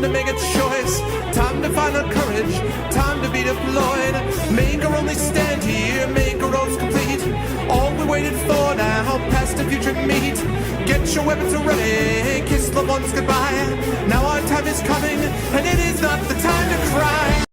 to make a choice, time to find our courage, time to be deployed. Make our only stand here, make our roads complete. All we waited for now, past the future meet. Get your weapons ready, kiss the ones goodbye. Now our time is coming, and it is not the time to cry.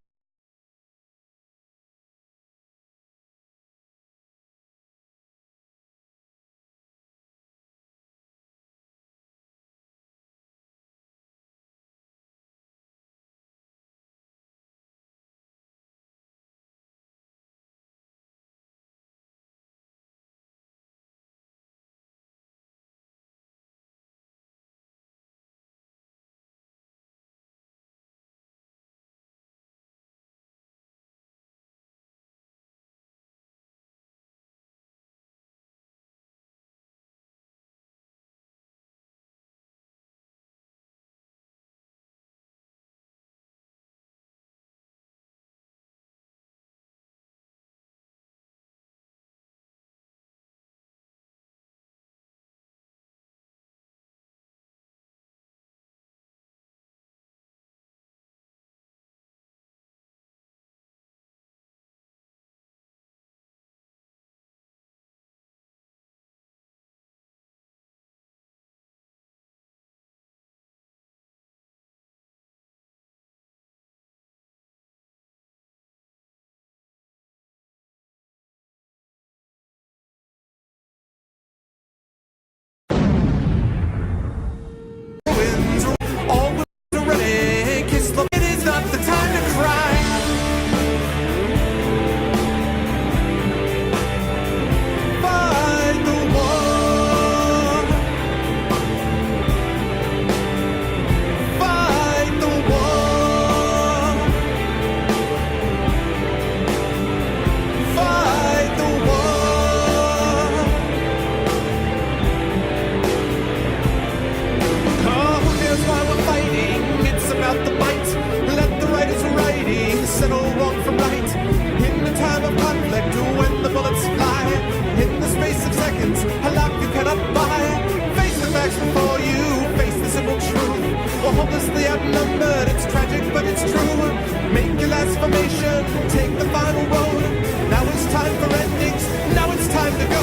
Hopelessly outnumbered, it's tragic but it's true. Make your last formation, take the final road. Now it's time for endings, now it's time to go.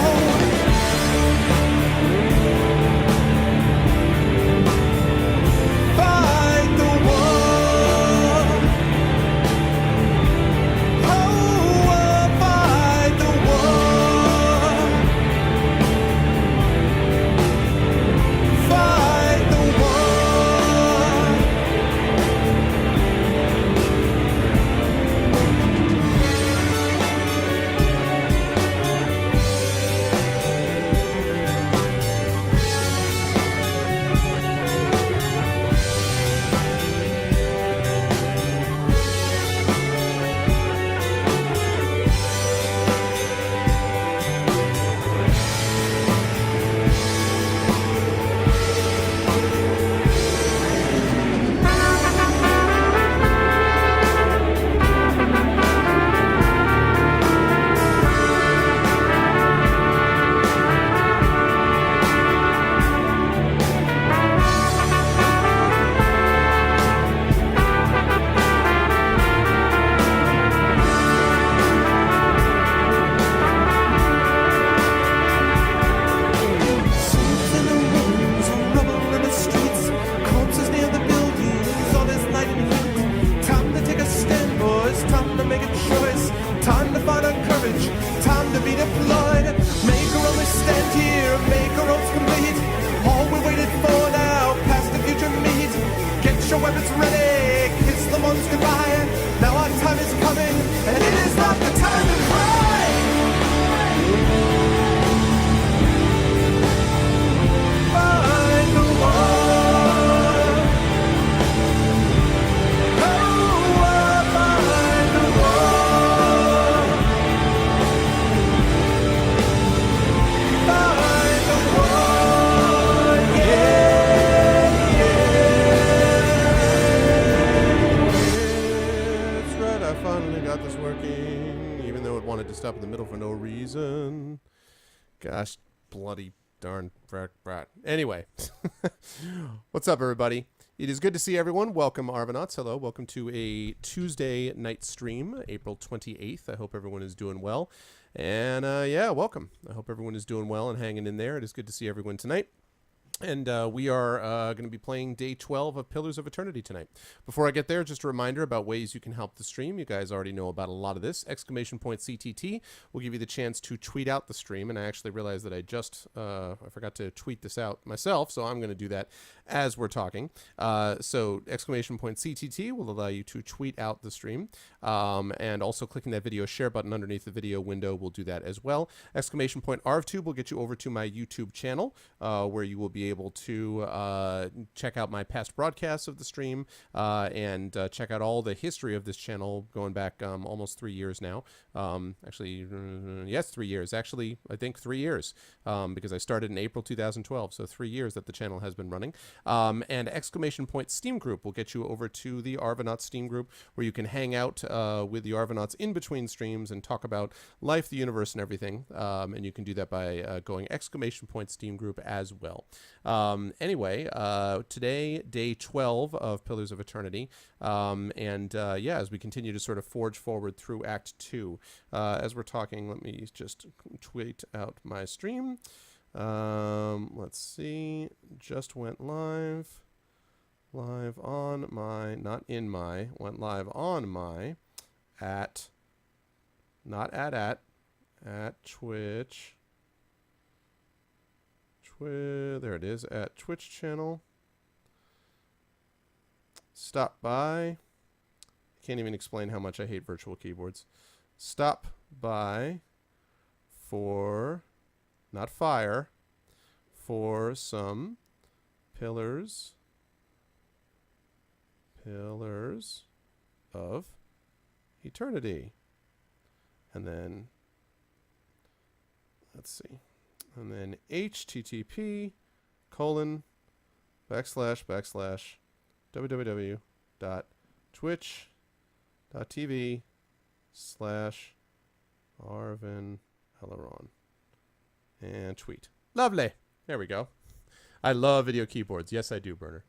Fight the war. Oh, fight the war. Fight the war. Weapons ready, kiss the ones goodbye. Now our time is coming, and it is not the time to cry. Fight the war. Oh, fight the war. Fight the war, yeah. Finally got this working, even though it wanted to stop in the middle for no reason. Gosh, bloody darn brat. Anyway, what's up, everybody? It is good to see everyone. Welcome, Arvanauts. Hello. Welcome to a Tuesday night stream, April 28th. I hope everyone is doing well. And yeah, welcome. I hope everyone is doing well and hanging in there. It is good to see everyone tonight. And we are going to be playing Day 12 of Pillars of Eternity tonight. Before I get there, just a reminder about ways you can help the stream. You guys already know about a lot of this. Exclamation point CTT will give you the chance to tweet out the stream. And I actually realized that I just, I forgot to tweet this out myself, so I'm going to do that as we're talking. So exclamation point CTT will allow you to tweet out the stream. And also clicking that video share button underneath the video window will do that as well. Exclamation point ArvTube will get you over to my YouTube channel, where you will be able to check out my past broadcasts of the stream and check out all the history of this channel going back almost 3 years now. Actually, yes, 3 years. Actually, I think 3 years because I started in April 2012. So 3 years that the channel has been running. And exclamation point Steam group will get you over to the Arvanauts Steam group where you can hang out with the Arvanauts in between streams and talk about life, the universe, and everything. And you can do that by going exclamation point Steam group as well. Anyway, today, day 12 of Pillars of Eternity. Yeah, as we continue to sort of forge forward through Act 2. As we're talking, let me just tweet out my stream. Let's see. Just went live. Live on my, not in my, went live on my, at, not at Twitch. There it is, at Twitch channel. Stop by. Can't even explain how much I hate virtual keyboards. Stop by for, not fire, for some Pillars of Eternity. And then, let's see. And then http://www.twitch.tv/ArvinElleron. And tweet. Lovely. There we go. I love video keyboards. Yes, I do, Burner.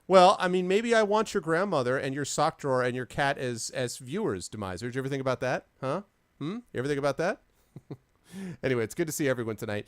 Well, I mean, maybe I want your grandmother and your sock drawer and your cat as viewers, Demiser. Did you ever think about that? Huh? You ever think about that? Anyway, it's good to see everyone tonight.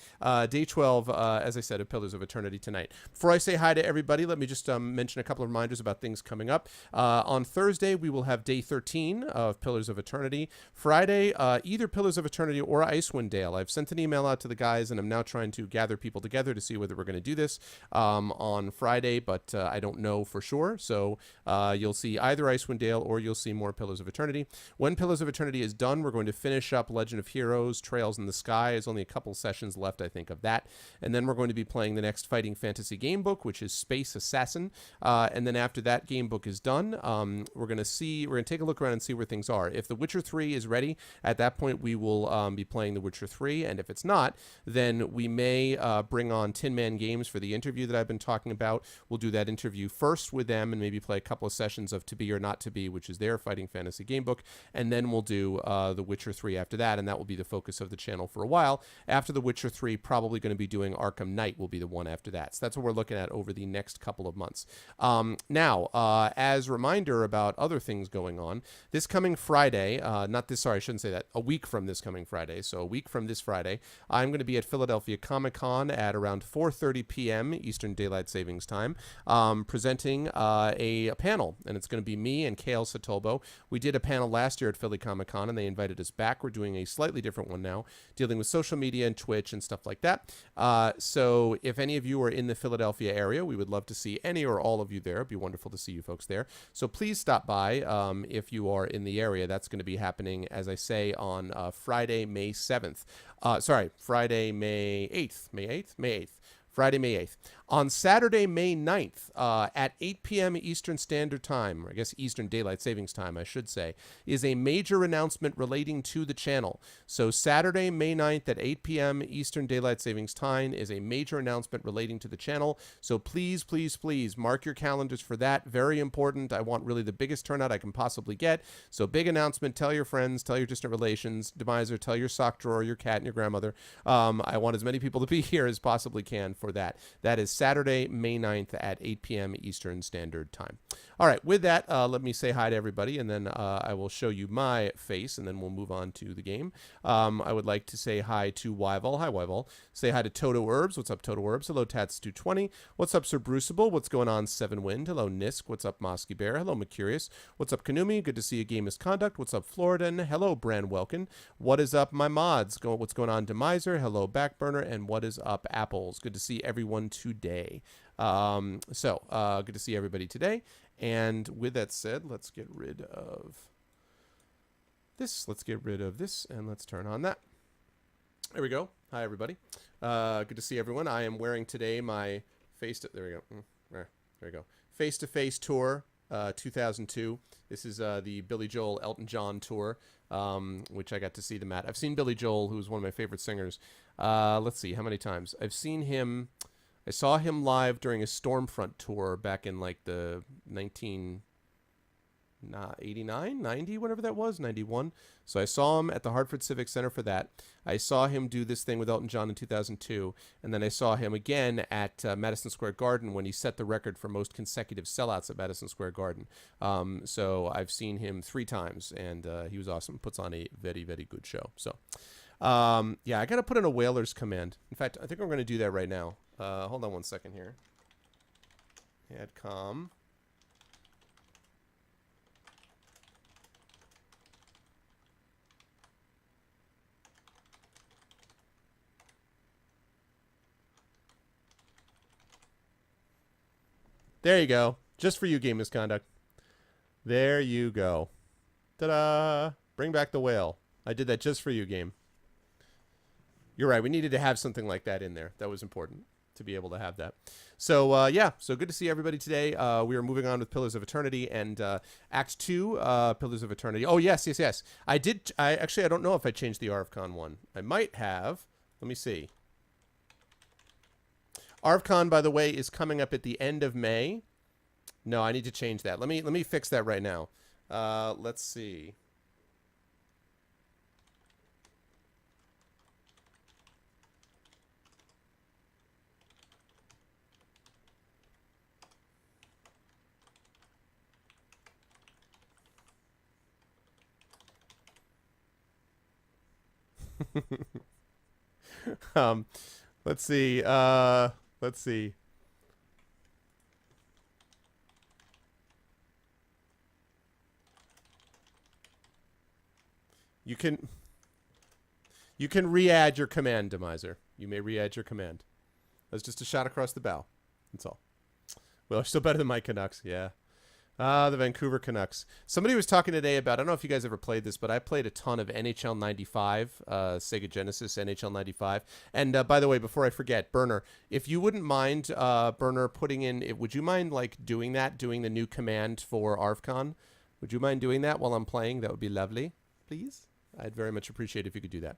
Day 12, as I said, of Pillars of Eternity tonight. Before I say hi to everybody, let me just mention a couple of reminders about things coming up. On Thursday, we will have Day 13 of Pillars of Eternity. Friday, either Pillars of Eternity or Icewind Dale. I've sent an email out to the guys, and I'm now trying to gather people together to see whether we're going to do this on Friday, but I don't know for sure. So you'll see either Icewind Dale or you'll see more Pillars of Eternity. When Pillars of Eternity is done, we're going to finish up Legend of Heroes, Trails in the Sky. There's only a couple sessions left, I think, of that. And then we're going to be playing the next Fighting Fantasy game book, which is Space Assassin. And then after that game book is done, we're going to take a look around and see where things are. If The Witcher 3 is ready, at that point we will be playing The Witcher 3. And if it's not, then we may bring on Tin Man Games for the interview that I've been talking about. We'll do that interview first with them and maybe play a couple of sessions of To Be or Not To Be, which is their Fighting Fantasy game book. And then we'll do The Witcher 3 after that, and that will be the focus of the channel for a while. After The Witcher 3, probably going to be doing Arkham Knight will be the one after that. So that's what we're looking at over the next couple of months. Now, as a reminder about other things going on, this coming Friday, I shouldn't say that, a week from this coming Friday, so a week from this Friday, I'm going to be at Philadelphia Comic-Con at around 4:30 p.m. Eastern Daylight Savings Time, presenting a panel, and it's going to be me and Kale Satobo. We did a panel last year at Philly Comic-Con, and they invited us back. We're doing a slightly different one now, dealing with social media and Twitch and stuff like that. So if any of you are in the Philadelphia area, we would love to see any or all of you there. It'd be wonderful to see you folks there. So please stop by if you are in the area. That's going to be happening, as I say, on Friday, May 7th. Friday, May 8th. Friday, May 8th. On Saturday, May 9th, at 8 p.m. Eastern Standard Time, or I guess Eastern Daylight Savings Time, I should say, is a major announcement relating to the channel. So Saturday, May 9th at 8 p.m. Eastern Daylight Savings Time is a major announcement relating to the channel. So please, please, please mark your calendars for that. Very important. I want really the biggest turnout I can possibly get. So big announcement. Tell your friends, tell your distant relations. Demiser, tell your sock drawer, your cat, and your grandmother. I want as many people to be here as possibly can for that. That is Saturday, May 9th at 8 p.m. Eastern Standard Time. All right, with that, let me say hi to everybody, and then I will show you my face, and then we'll move on to the game. I would like to say hi to Wyval. Hi, Wyval. Say hi to Toto Herbs. What's up, Toto Herbs? Hello, Tats220. What's up, Sir Bruceable? What's going on, Seven Wind? Hello, Nisk. What's up, Mosky Bear? Hello, Mercurius. What's up, Kanumi? Good to see you, Game Misconduct. What's up, Floridan? Hello, Bran Welkin. What is up, my mods? What's going on, Demiser? Hello, Backburner. And what is up, Apples? Good to see everyone today. Good to see everybody today. And with that said, let's get rid of this. Let's get rid of this, and let's turn on that. There we go. Hi, everybody. Good to see everyone. I am wearing today my there we go. There we go. Face-to-Face Tour 2002. This is the Billy Joel Elton John tour, which I got to see them at. I've seen Billy Joel, who's one of my favorite singers. Let's see, how many times? I saw him live during a Stormfront tour back in like the 1989, 90, whatever that was, 91. So I saw him at the Hartford Civic Center for that. I saw him do this thing with Elton John in 2002. And then I saw him again at Madison Square Garden when he set the record for most consecutive sellouts at Madison Square Garden. So I've seen him 3 times, and he was awesome. Puts on a very, very good show. So, yeah, I got to put in a Whalers command. In fact, I think I'm going to do that right now. Hold on one second here. Add com. There you go. Just for you, Game Misconduct. There you go. Ta-da! Bring back the whale. I did that just for you, game. You're right. We needed to have something like that in there. That was important to be able to have that. So, yeah. So good to see everybody today. We are moving on with Pillars of Eternity and Act 2, Pillars of Eternity. Oh, yes. I don't know if I changed the ArvCon one. I might have. Let me see. ArvCon, by the way, is coming up at the end of May. No, I need to change that. Let me fix that right now. Let's see. Let's see. Let's see. You can re-add your command, Demiser. You may re-add your command. That's just a shot across the bow. That's all. Well, still better than my Canucks. Yeah. The Vancouver Canucks. Somebody was talking today about, I don't know if you guys ever played this, but I played a ton of NHL 95, Sega Genesis NHL 95. And by the way, before I forget, Burner, if you wouldn't mind, Burner, would you mind like doing the new command for ArvCon? Would you mind doing that while I'm playing? That would be lovely, please. I'd very much appreciate it if you could do that.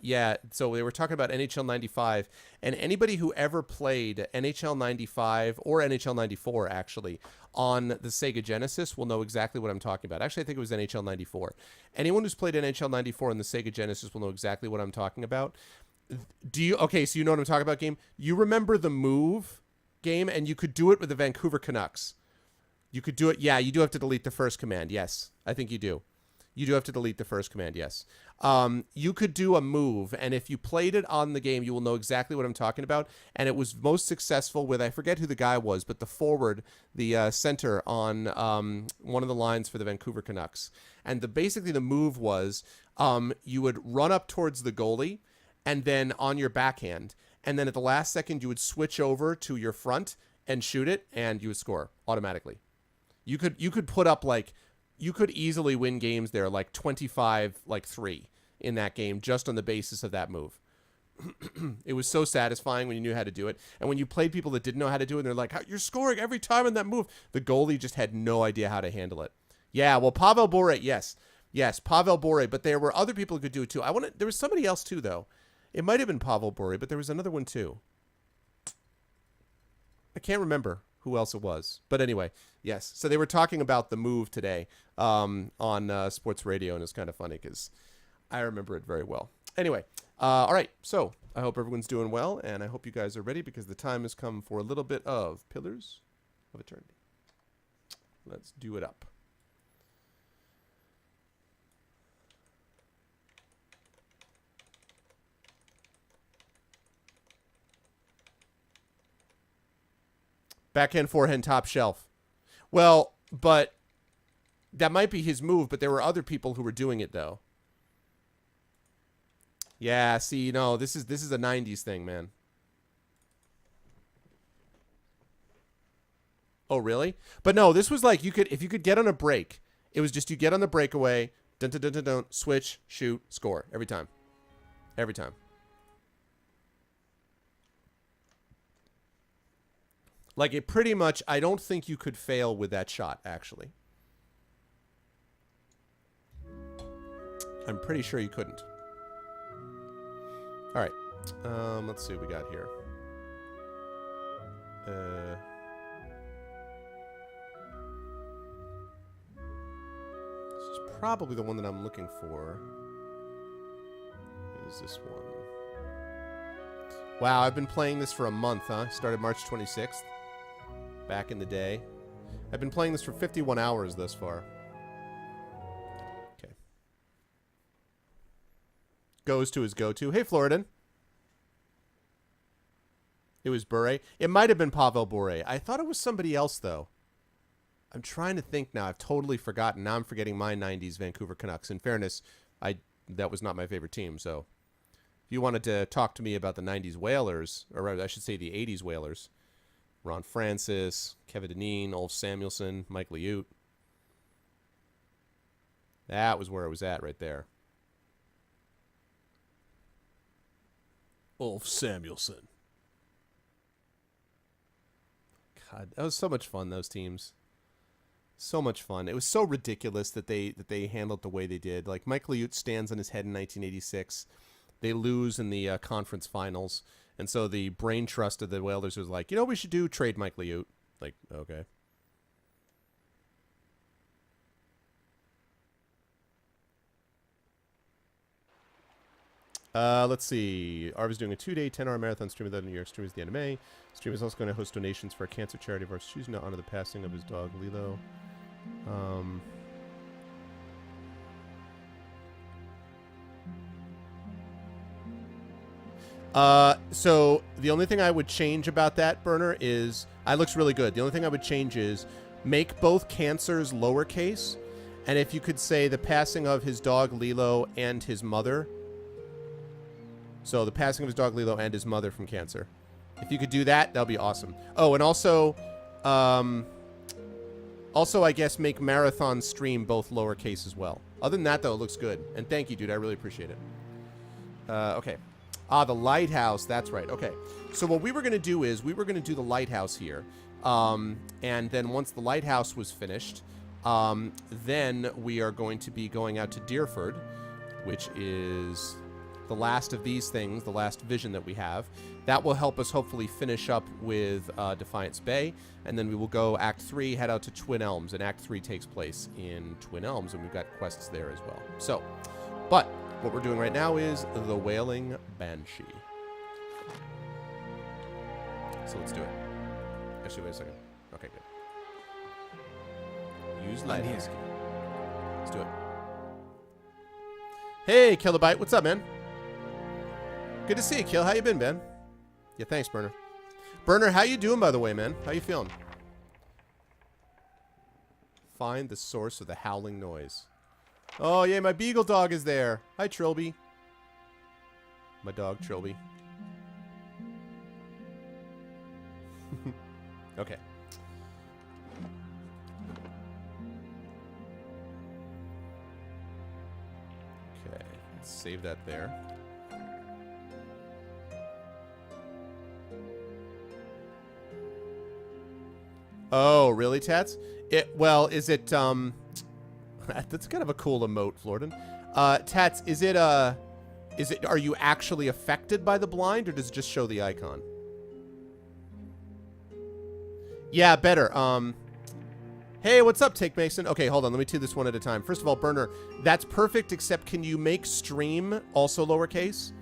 Yeah, so they were talking about NHL 95, and anybody who ever played NHL 95 or NHL 94, actually, on the Sega Genesis will know exactly what I'm talking about. Actually, I think it was NHL 94. Anyone who's played NHL 94 on the Sega Genesis will know exactly what I'm talking about. Okay, so you know what I'm talking about, game? You remember the move, game, and you could do it with the Vancouver Canucks. You could do it. Yeah, you do have to delete the first command. Yes, I think you do. You do have to delete the first command, yes. You could do a move, and if you played it on the game, you will know exactly what I'm talking about. And it was most successful with, I forget who the guy was, but the forward, the center on one of the lines for the Vancouver Canucks. And basically the move was you would run up towards the goalie, and then on your backhand. And then at the last second, you would switch over to your front and shoot it, and you would score automatically. You could put up like... You could easily win games there, like 25-3 in that game, just on the basis of that move. It was so satisfying when you knew how to do it. And when you played people that didn't know how to do it, and they're like, you're scoring every time in that move. The goalie just had no idea how to handle it. Yeah, well, Pavel Bure, yes. Yes, Pavel Bure, but there were other people who could do it too. There was somebody else too, though. It might have been Pavel Bure, but there was another one too. I can't remember who else it was. But anyway, yes. So they were talking about the move today on sports radio, and it's kind of funny because I remember it very well. Anyway, All right, so I hope everyone's doing well, and I hope you guys are ready because the time has come for a little bit of Pillars of Eternity. Let's do it up. Backhand, forehand, top shelf. Well, but that might be his move, but there were other people who were doing it, though. Yeah, see, no, this is a 90s thing, man. Oh, really? But no, this was like if you could get on a break, it was just you get on the breakaway, dun dun dun dun dun, switch, shoot, score every time. Every time. Like it pretty much, I don't think you could fail with that shot, actually. I'm pretty sure you couldn't. All right. Let's see what we got here. This is probably the one that I'm looking for. Is this one? Wow, I've been playing this for a month, huh? Started March 26th. Back in the day. I've been playing this for 51 hours thus far. Okay. Goes to his go-to. Hey, Floridan. It was Bure. It might have been Pavel Bure. I thought it was somebody else, though. I'm trying to think now. I've totally forgotten. Now I'm forgetting my 90s Vancouver Canucks. In fairness, that was not my favorite team, so... If you wanted to talk to me about the 90s Whalers, or I should say the 80s Whalers, Ron Francis, Kevin Dineen, Ulf Samuelsson, Mike Liut. That was where I was at right there. Ulf Samuelsson. God, that was so much fun, those teams. So much fun. It was so ridiculous that they handled the way they did. Like, Mike Liut stands on his head in 1986. They lose in the conference finals. And so the brain trust of the Whalers was like, you know what we should do? Trade Mike Liut. Like, okay. Let's see. Arv is doing a 2-day, 10-hour marathon stream of that in New York. Stream is the end of May. Stream is also going to host donations for a cancer charity of ours, choosing to honor the passing of his dog, Lilo. So the only thing I would change about that, Burner, is it looks really good. The only thing I would change is make both cancers lowercase, and if you could say the passing of his dog Lilo and his mother. So the passing of his dog Lilo and his mother from cancer. If you could do that, that'll be awesome. Oh, and also I guess make marathon stream both lowercase as well. Other than that, though, it looks good. And thank you, dude. I really appreciate it. Okay. Ah, the lighthouse. That's right. Okay. So what we were going to do is we were going to do the lighthouse here. And then once the lighthouse was finished, then we are going to be going out to Deerford, which is the last of these things, the last vision that we have. That will help us hopefully finish up with Defiance Bay. And then we will go Act 3, head out to Twin Elms. And Act 3 takes place in Twin Elms, and we've got quests there as well. So, but... what we're doing right now is the Wailing Banshee. So let's do it. Actually, wait a second. Okay, good. Use lighthouse key. Let's do it. Hey, Kilobyte. What's up, man? Good to see you, Kill. How you been, man? Yeah, thanks, Burner. Burner, how you doing, by the way, man? How you feeling? Find the source of the howling noise. Oh, yeah, my beagle dog is there. Hi, Trilby. My dog, Trilby. Okay. Okay, let's save that there. Oh, really, Tats? Well, is it, that's kind of a cool emote, Floridan. Tats, are you actually affected by the blind, or does it just show the icon? Yeah, better. Hey, what's up, Take Mason? Okay, hold on. Let me do this one at a time. First of all, Burner, that's perfect, except can you make stream also lowercase?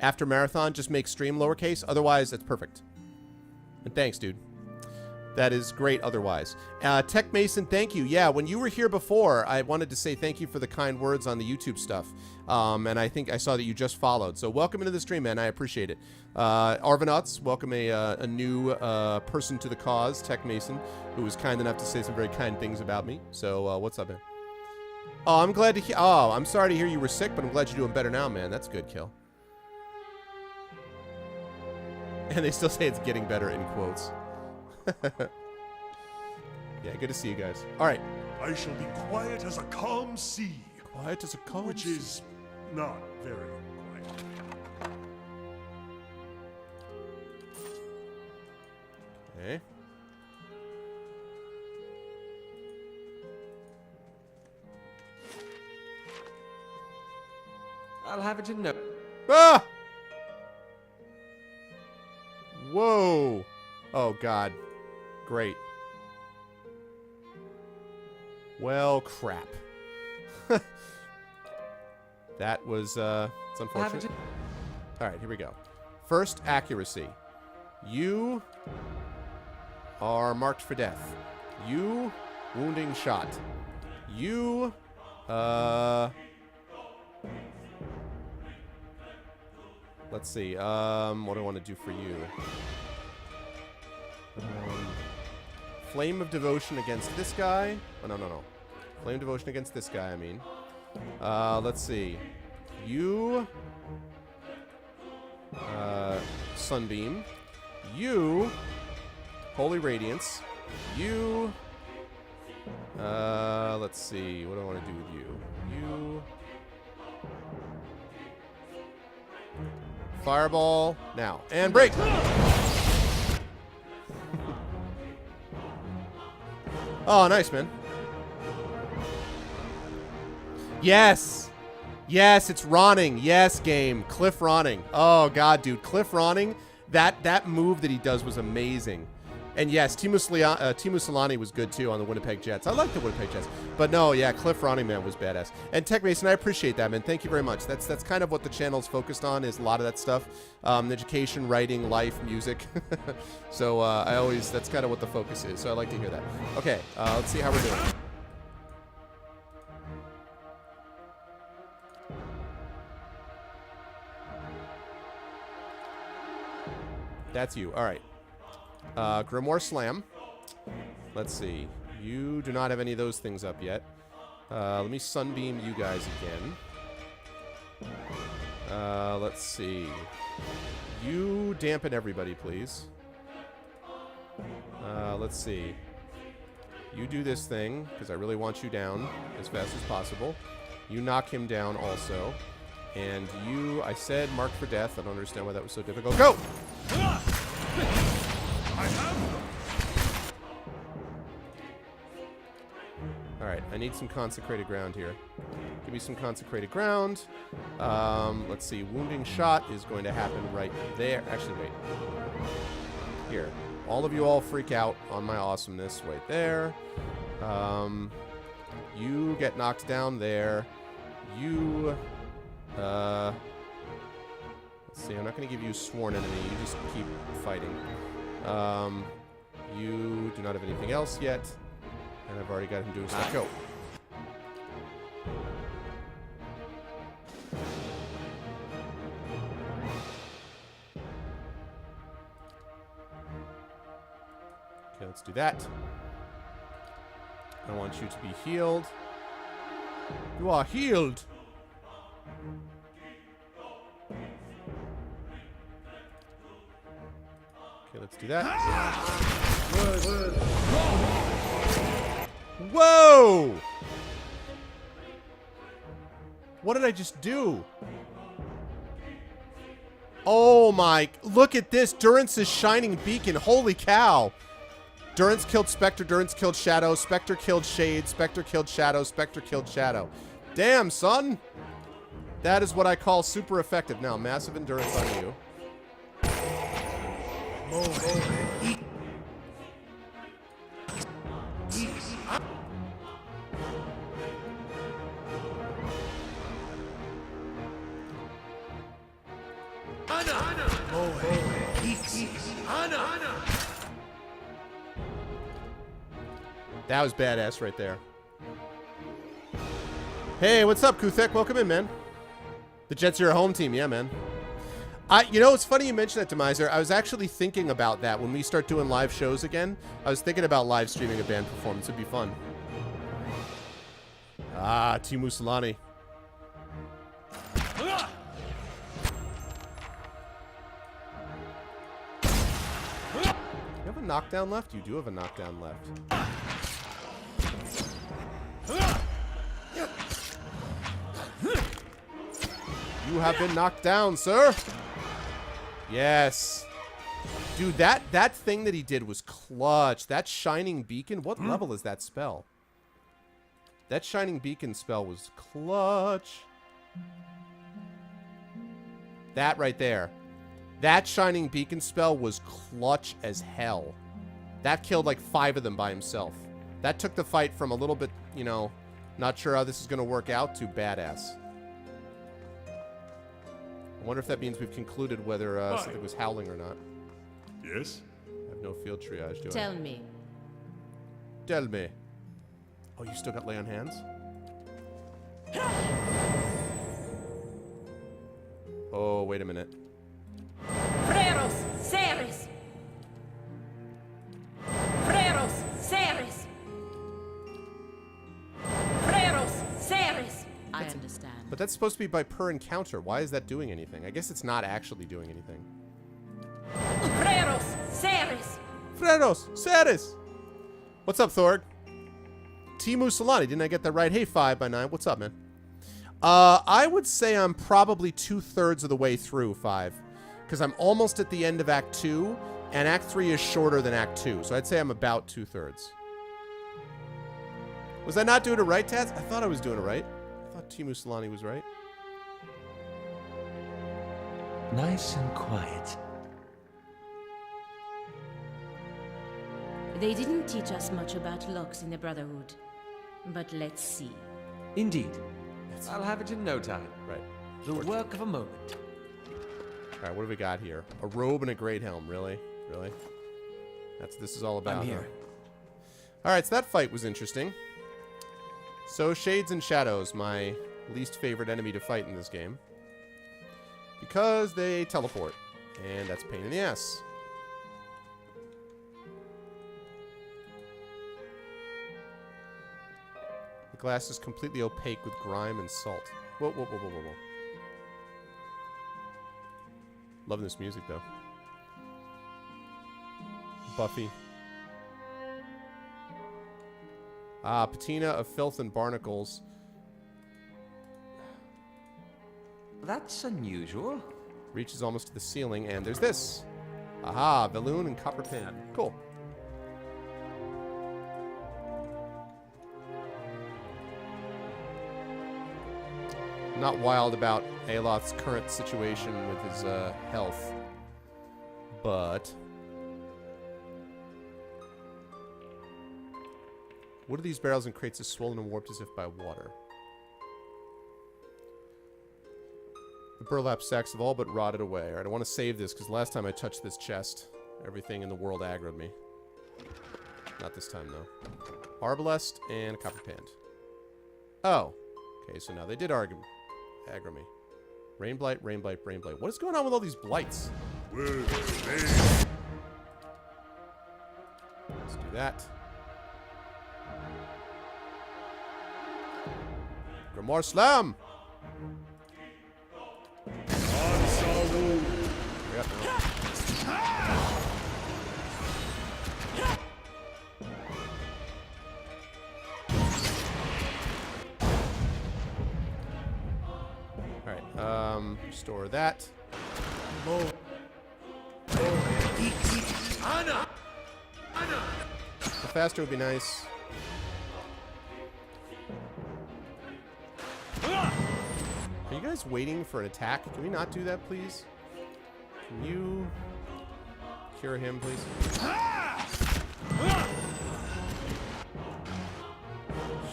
after marathon, just make stream lowercase. Otherwise, it's perfect. And thanks, dude. That is great otherwise. Tech Mason, thank you. Yeah, when you were here before, I wanted to say thank you for the kind words on the YouTube stuff. And I think I saw that you just followed. So welcome into the stream, man. I appreciate it. Arvanauts, welcome a new person to the cause, Tech Mason, who was kind enough to say some very kind things about me. So what's up, man? Oh, I'm glad to hear. Oh, I'm sorry to hear you were sick, but I'm glad you're doing better now, man. That's good, Kill. And they still say it's getting better in quotes. Yeah, good to see you guys. All right. I shall be quiet as a calm sea. Quiet as a calm Which sea. is not very quiet. Okay. I'll have it in no. Ah! Whoa. Oh, God. Great. Well, crap. That was, it's unfortunate. All right, here we go. First, accuracy. You are marked for death. You, wounding shot. You, let's see. What do I want to do for you? Flame of devotion against this guy. Oh, no. Flame of devotion against this guy, I mean. Let's see. You. Sunbeam. You. Holy Radiance. You. Let's see. What do I want to do with you? You. Fireball. Now. And break! Oh, nice, man. Yes! Yes, it's Ronning. Yes, game. Cliff Ronning. Oh, God, dude. Cliff Ronning, that move that he does was amazing. And yes, Timu Solani was good, too, on the Winnipeg Jets. I like the Winnipeg Jets. But no, yeah, Cliff Ronning, man, was badass. And Tech Mason, I appreciate that, man. Thank you very much. That's kind of what the channel's focused on, is a lot of that stuff. Education, writing, life, music. So that's kind of what the focus is. So I like to hear that. Okay, let's see how we're doing. That's you. All right. Grimoire Slam. Let's see. You do not have any of those things up yet. Let me Sunbeam you guys again. Let's see. You dampen everybody, please. Let's see. You do this thing, because I really want you down as fast as possible. You knock him down also. And you, I said mark for death. I don't understand why that was so difficult. Go! Alright, I need some consecrated ground here. Give me some consecrated ground. Let's see, wounding shot is going to happen right there. Actually, wait. Here. All of you all freak out on my awesomeness right there. You get knocked down there. You, let's see, I'm not going to give you sworn enemy. You just keep fighting. You do not have anything else yet. And I've already got him doing stuff. Go. Okay, let's do that. I want you to be healed. You are healed. Okay, let's do that. Whoa! What did I just do? Oh my, look at this. Durance's shining beacon. Holy cow. Durance killed Spectre. Durance killed Shadow. Spectre killed Shade. Spectre killed Shadow. Spectre killed Shadow. Damn, son. That is what I call super effective. Now, massive endurance on you. That was badass right there. Hey, what's up, Kuthek? Welcome in, man. The Jets are your home team. Yeah, man. You know, it's funny you mentioned that, Demiser. I was actually thinking about that when we start doing live shows again. I was thinking about live streaming a band performance. It'd be fun. Ah, Timu Solani. You have a knockdown left? You do have a knockdown left. You have been knocked down, sir. Yes. Dude, that thing that he did was clutch. That Shining Beacon. What level is that spell? That Shining Beacon spell was clutch. That right there. That Shining Beacon spell was clutch as hell. That killed like 5 of them by himself. That took the fight from a little bit, you know, not sure how this is going to work out, to badass. I wonder if that means we've concluded whether something was howling or not. Yes? I have no field triage, do I? Tell me. Tell me. Oh, you still got lay on hands? Oh, wait a minute. Freros, Ceres. Freros, Ceres. Freros, Ceres. I understand. But that's supposed to be by per encounter. Why is that doing anything? I guess it's not actually doing anything. Freros, Ceres. Freros, Ceres. What's up, Thorg? Timu Solani, didn't I get that right? Hey, 5x9. What's up, man? I would say I'm probably 2/3 of the way through 5. Because I'm almost at the end of Act 2, and Act 3 is shorter than Act 2. So I'd say I'm about 2/3. Was I not doing it right, Taz? I thought I was doing it right. I thought Timu Solani was right. Nice and quiet. They didn't teach us much about locks in the Brotherhood. But let's see. Indeed. I'll have it in no time. Right. The work of a moment. All right, what do we got here? A robe and a great helm. Really? Really? That's what this is all about. I'm here. All right, so that fight was interesting. So Shades and Shadows, my least favorite enemy to fight in this game. Because they teleport. And that's a pain in the ass. The glass is completely opaque with grime and salt. Whoa, whoa, whoa, whoa, whoa, whoa. Loving this music, though. Buffy. Ah, patina of filth and barnacles. That's unusual. Reaches almost to the ceiling, and there's this. Aha, Valoon and Copper Pan. Cool. Not wild about Aloth's current situation with his health, but what are these barrels and crates is swollen and warped as if by water? The burlap sacks have all but rotted away. Alright, I want to save this because last time I touched this chest, everything in the world aggroed me. Not this time, though. Arbalest and Copper Pand. Oh. Okay, so now they did aggro me. Rain Blight, Rain Blight, Rain Blight. What is going on with all these blights? Let's do that. Grimoire Slam! Yep. Alright, store that. The faster would be nice. Are you guys waiting for an attack? Can we not do that, please? Can you cure him, please?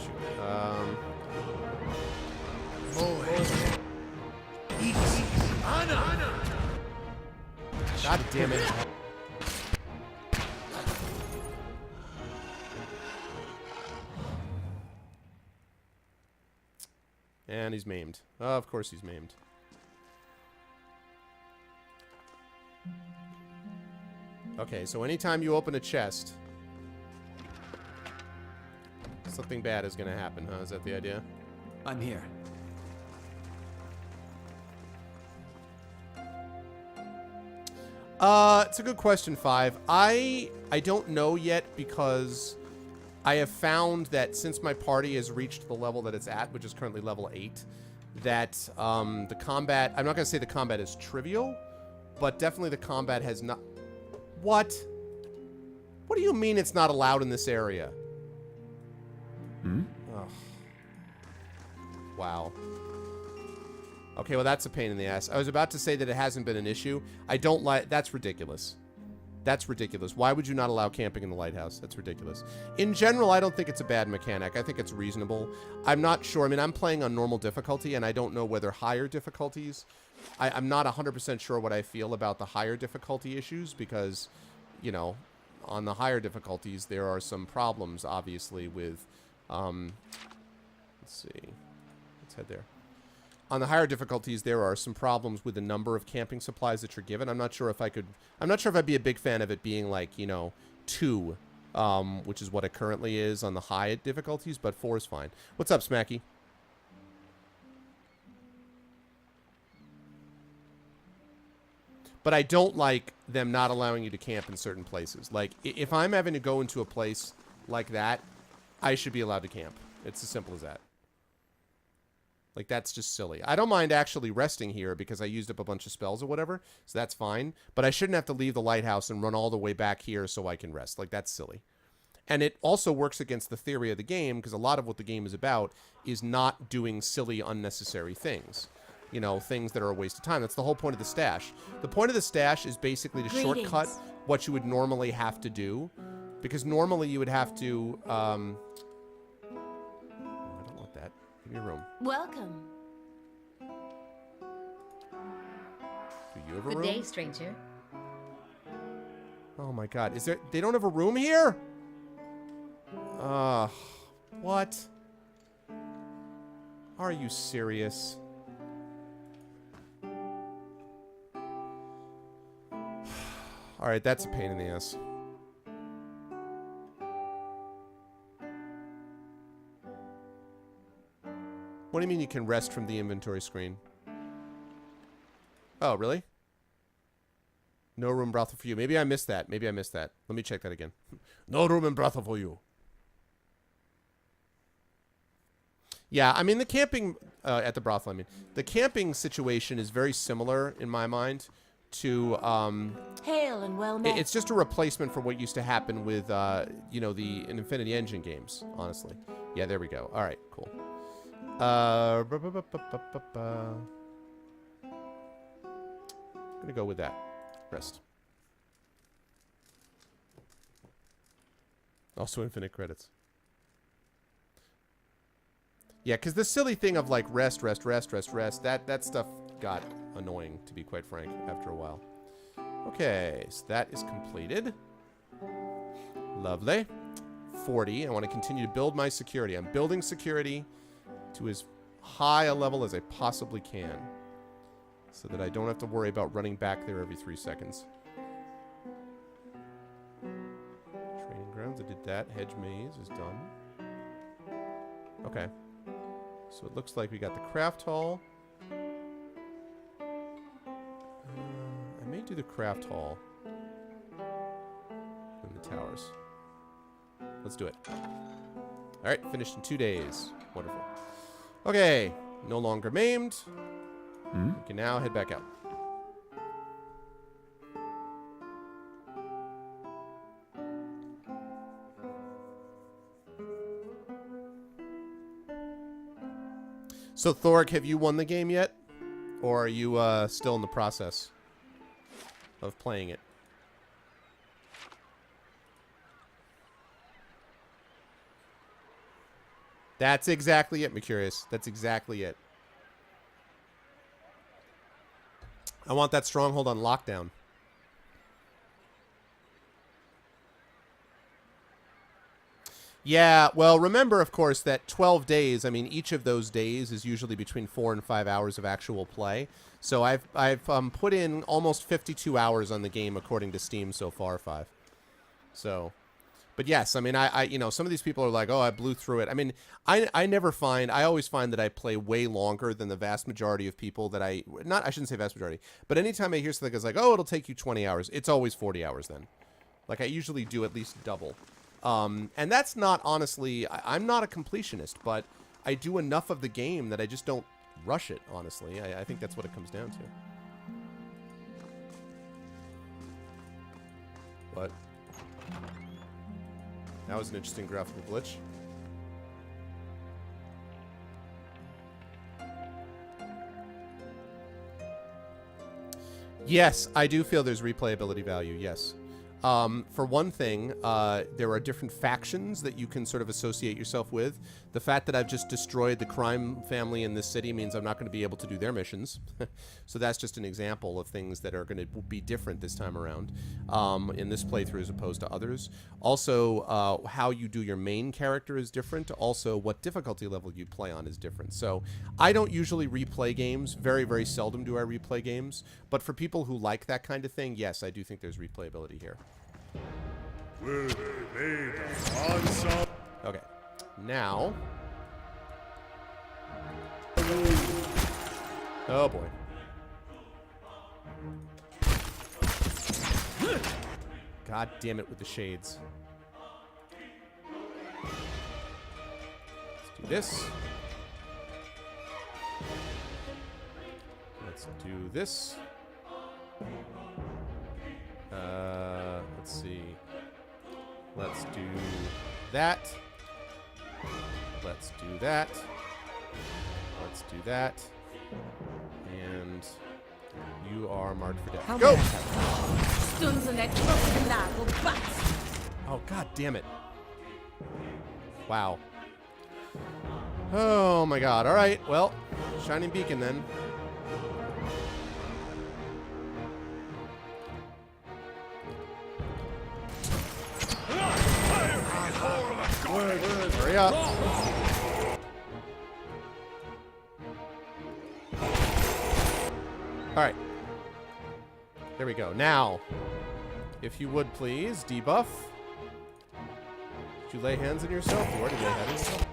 Shoot. God damn it. And he's maimed. Oh, of course he's maimed. Okay, so anytime you open a chest, something bad is going to happen, huh? Is that the idea? I'm here. It's a good question, Five. I don't know yet because I have found that since my party has reached the level that it's at, which is currently level 8, that the combat... I'm not going to say the combat is trivial, but definitely the combat has not... What? What do you mean it's not allowed in this area? Hmm? Ugh. Wow. Okay, well, that's a pain in the ass. I was about to say that it hasn't been an issue. I don't like... That's ridiculous. That's ridiculous. Why would you not allow camping in the lighthouse? That's ridiculous. In general, I don't think it's a bad mechanic. I think it's reasonable. I'm not sure. I mean, I'm playing on normal difficulty, and I don't know whether higher difficulties... I'm not 100% sure what I feel about the higher difficulty issues because, you know, on the higher difficulties, there are some problems, obviously, with... let's see. Let's head there. On the higher difficulties, there are some problems with the number of camping supplies that you're given. I'm not sure if I could... I'm not sure if I'd be a big fan of it being like, you know, 2, which is what it currently is on the high difficulties, but 4 is fine. What's up, Smacky? But I don't like them not allowing you to camp in certain places. Like, if I'm having to go into a place like that, I should be allowed to camp. It's as simple as that. Like, that's just silly. I don't mind actually resting here because I used up a bunch of spells or whatever, so that's fine. But I shouldn't have to leave the lighthouse and run all the way back here so I can rest. Like, that's silly. And it also works against the theory of the game because a lot of what the game is about is not doing silly, unnecessary things. You know, things that are a waste of time. That's the whole point of the stash. The point of the stash is basically to shortcut what you would normally have to do. Because normally you would have to... I don't want that. Give me a room. Welcome. Do you have a Good room? day, stranger. Oh my god. Is there... They don't have a room here? What? Are you serious? Alright, that's a pain in the ass. What do you mean you can rest from the inventory screen? Oh, really? No room brothel for you. Maybe I missed that. Maybe I missed that. Let me check that again. No room in brothel for you. Yeah, I mean, the camping... at the brothel, I mean. The camping situation is very similar, in my mind, to... Hail and well met. It's just a replacement for what used to happen with, you know, the Infinity Engine games, honestly. Yeah, there we go. All right, cool. I'm gonna go with that. Rest. Also infinite credits. Yeah, because the silly thing of, like, rest, that stuff got annoying, to be quite frank, after a while. Okay, so that is completed. Lovely. 40. I want to continue to build my security. I'm building security to as high a level as I possibly can, so that I don't have to worry about running back there every 3 seconds. Training grounds, I did that. Hedge maze is done. Okay. So it looks like we got the craft hall. I may do the craft hall in the towers. Let's do it. Alright, finished in 2 days. Wonderful. Okay, no longer maimed. We can now head back out. So, Thork, have you won the game yet? Or are you still in the process of playing it? That's exactly it, Mercurius. That's exactly it. I want that stronghold on lockdown. Yeah, well, remember, of course, that 12 days, I mean, each of those days is usually between 4 and 5 hours of actual play. So I've put in almost 52 hours on the game according to Steam so far, 5. So, but yes, I mean, I you know, some of these people are like, oh, I blew through it. I mean, I always find that I play way longer than the vast majority of people that I shouldn't say vast majority, but anytime I hear something that's like, oh, it'll take you 20 hours, it's always 40 hours then. Like, I usually do at least double. And that's not, honestly, I'm not a completionist, but I do enough of the game that I just don't rush it, honestly. I think that's what it comes down to. What? That was an interesting graphical glitch. Yes, I do feel there's replayability value, yes. For one thing, there are different factions that you can sort of associate yourself with. The fact that I've just destroyed the crime family in this city means I'm not going to be able to do their missions. So that's just an example of things that are going to be different this time around in this playthrough as opposed to others. Also, how you do your main character is different. Also, what difficulty level you play on is different. So I don't usually replay games. Very, very seldom do I replay games. But for people who like that kind of thing, yes, I do think there's replayability here. Okay. Now. Oh boy. God damn it with the shades. Let's do this. Let's do this. Let's see. Let's do that. Let's do that. Let's do that. And you are marked for death. Go! Oh, god damn it. Wow. Oh my god. Alright, well, Shining Beacon then. Hurry up. Alright. There we go. Now, if you would please, debuff. Did you lay hands on yourself? You already lay hands on yourself.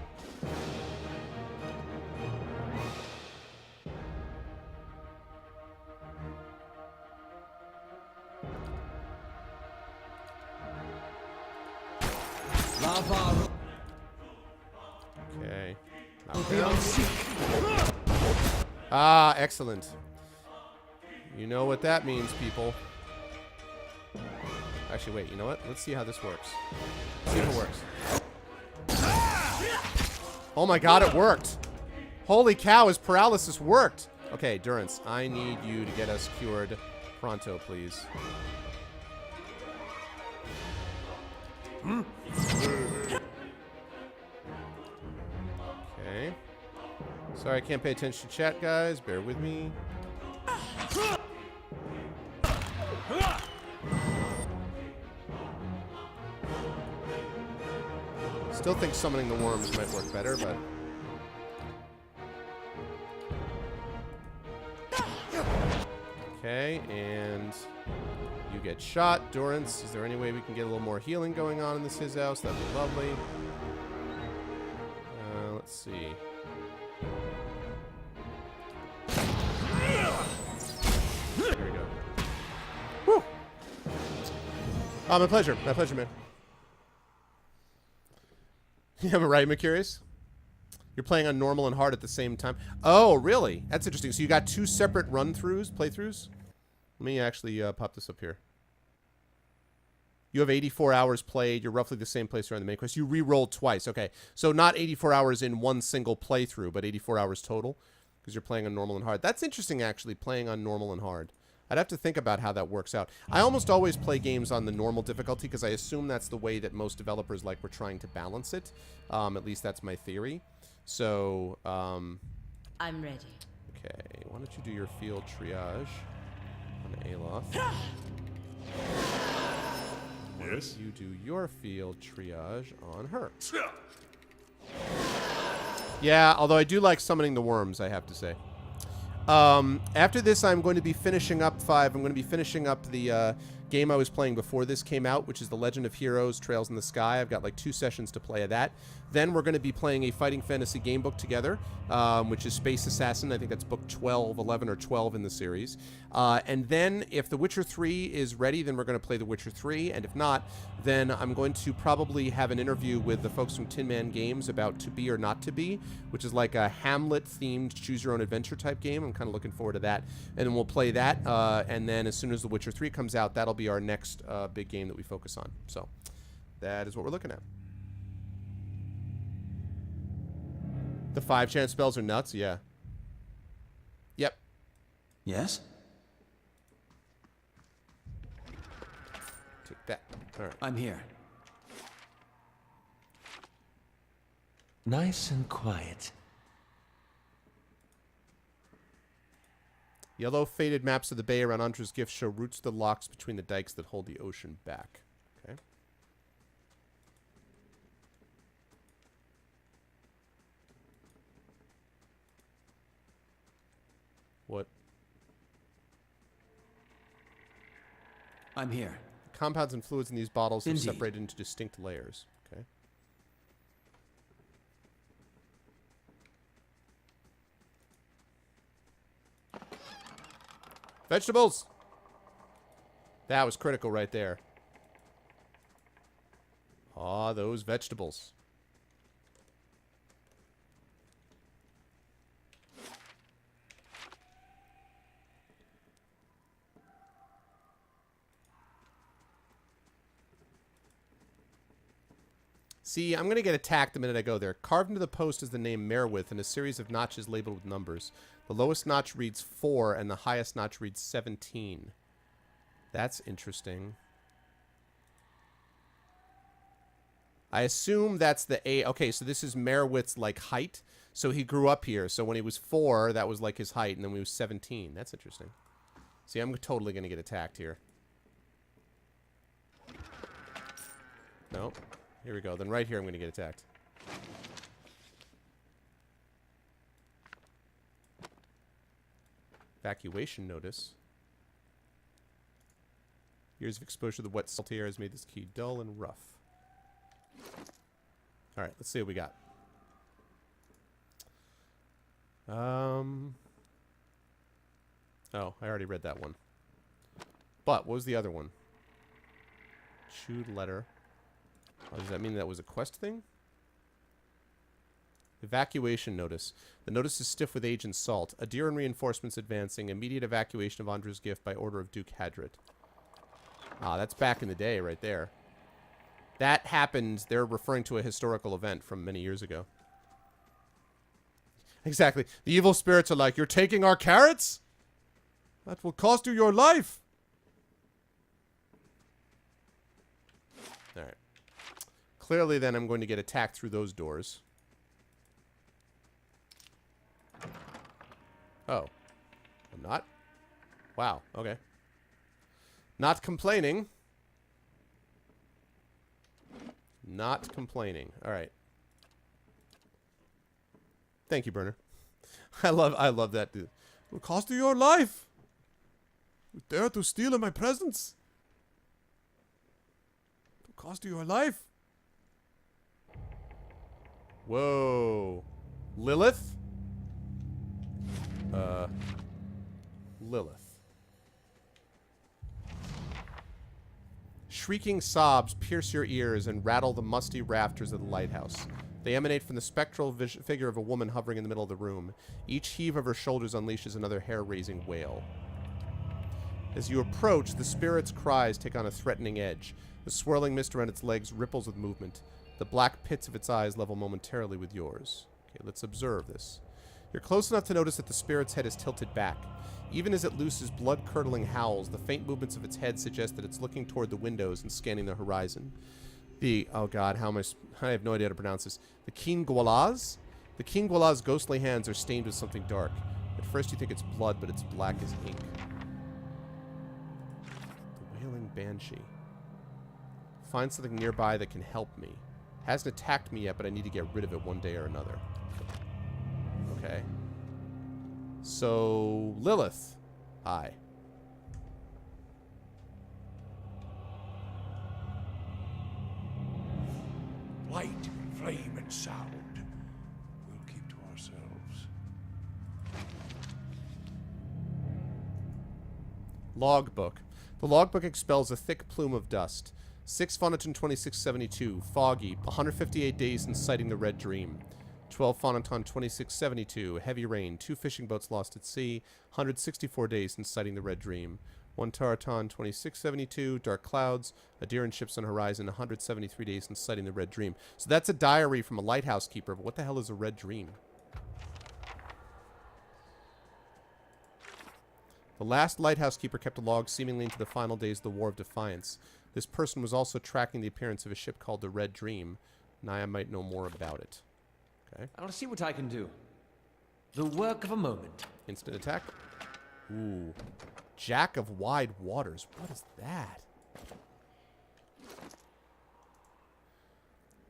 Okay. Ah, excellent. You know what that means, people. Actually, wait, you know what? Let's see how this works. Let's see if it works. Oh my god, it worked! Holy cow, his paralysis worked! Okay, Durance, I need you to get us cured pronto, please. Okay. Sorry, I can't pay attention to chat, guys. Bear with me. Still think summoning the worms might work better, but... Okay, and you get shot. Durance, is there any way we can get a little more healing going on in this his house? That'd be lovely. Let's see. Here we go. Woo! Oh, my pleasure. My pleasure, man. Yeah, am I right, Mercurius? You're playing on normal and hard at the same time. Oh, really? That's interesting. So you got two separate run-throughs, playthroughs? Let me actually pop this up here. You have 84 hours played. You're roughly the same place you're on the main quest. You re-rolled twice. Okay. So not 84 hours in one single playthrough, but 84 hours total because you're playing on normal and hard. That's interesting, actually, playing on normal and hard. I'd have to think about how that works out. I almost always play games on the normal difficulty because I assume that's the way that most developers like we're trying to balance it. At least that's my theory. So, I'm ready. Okay, why don't you do your field triage on Aloth. Yes? You do your field triage on her. Yeah, although I do like summoning the worms, I have to say. After this, I'm going to be finishing up 5. I'm going to be finishing up the game I was playing before this came out, which is The Legend of Heroes Trails in the Sky. I've got like 2 sessions to play of that. Then we're going to be playing a fighting fantasy game book together, which is Space Assassin. I think that's book 12, 11, or 12 in the series. And then if The Witcher 3 is ready, then we're going to play The Witcher 3. And if not, then I'm going to probably have an interview with the folks from Tin Man Games about To Be or Not To Be, which is like a Hamlet-themed choose-your-own-adventure type game. I'm kind of looking forward to that. And then we'll play that. And then as soon as The Witcher 3 comes out, that'll be our next big game that we focus on. So that is what we're looking at. The 5-chance spells are nuts, yeah. Yep. Yes? Take that. All right. I'm here. Nice and quiet. Yellow faded maps of the bay around Andra's Gift show roots of the locks between the dikes that hold the ocean back. Okay. What? I'm here. Compounds and fluids in these bottles are Indeed. separated into distinct layers. Okay. Vegetables! That was critical right there. Aw, those vegetables. See, I'm going to get attacked the minute I go there. Carved into the post is the name Merwith and a series of notches labeled with numbers. The lowest notch reads 4 and the highest notch reads 17. That's interesting. I assume that's the A. Okay, so this is Merwith's, like, height. So he grew up here. So when he was 4, that was, like, his height. And then when he was 17. That's interesting. See, I'm totally going to get attacked here. No. Here we go. Then right here I'm going to get attacked. Evacuation notice. Years of exposure to the wet salty air has made this key dull and rough. Alright, let's see what we got. Oh, I already read that one. But, what was the other one? Chewed letter. Oh, does that mean that was a quest thing? Evacuation notice. The notice is stiff with age and salt. Adir and reinforcements advancing. Immediate evacuation of Andra's Gift by order of Duke Hadrit. Ah, that's back in the day right there. That happened. They're referring to a historical event from many years ago. Exactly. The evil spirits are like, you're taking our carrots? That will cost you your life. Alright. Clearly, then, I'm going to get attacked through those doors. Oh. I'm not? Wow. Okay. Not complaining. Not complaining. Alright. Thank you, Burner. I love that, dude. It will cost you your life. You dare to steal my presents? It will cost you your life. Whoa. Lilith? Lilith. Shrieking sobs pierce your ears and rattle the musty rafters of the lighthouse. They emanate from the spectral figure of a woman hovering in the middle of the room. Each heave of her shoulders unleashes another hair-raising wail. As you approach, the spirit's cries take on a threatening edge. The swirling mist around its legs ripples with movement. The black pits of its eyes level momentarily with yours. Okay, let's observe this. You're close enough to notice that the spirit's head is tilted back. Even as it looses blood-curdling howls, the faint movements of its head suggest that it's looking toward the windows and scanning the horizon. Oh god, I have no idea how to pronounce this. The King Gwalaz? The King Gwalaz's ghostly hands are stained with something dark. At first you think it's blood, but it's black as ink. The Wailing Banshee. Find something nearby that can help me. Hasn't attacked me yet, but I need to get rid of it one day or another. Okay. So, Lilith. Hi. Light, flame, and sound. We'll keep to ourselves. Logbook. The logbook expels a thick plume of dust. 6 Phonoton 2672. Foggy. 158 days since sighting the Red Dream. 12 Phonoton 2672. Heavy rain. 2 fishing boats lost at sea. 164 days since sighting the Red Dream. 1 Taraton 2672. Dark clouds. Adiran ships on horizon. 173 days since sighting the Red Dream. So that's a diary from a lighthouse keeper. But what the hell is a Red Dream? The last lighthouse keeper kept a log seemingly into the final days of the War of Defiance. This person was also tracking the appearance of a ship called the Red Dream. Naya might know more about it. Okay. I'll see what I can do. The work of a moment. Instant attack. Ooh. Jack of Wide Waters. What is that?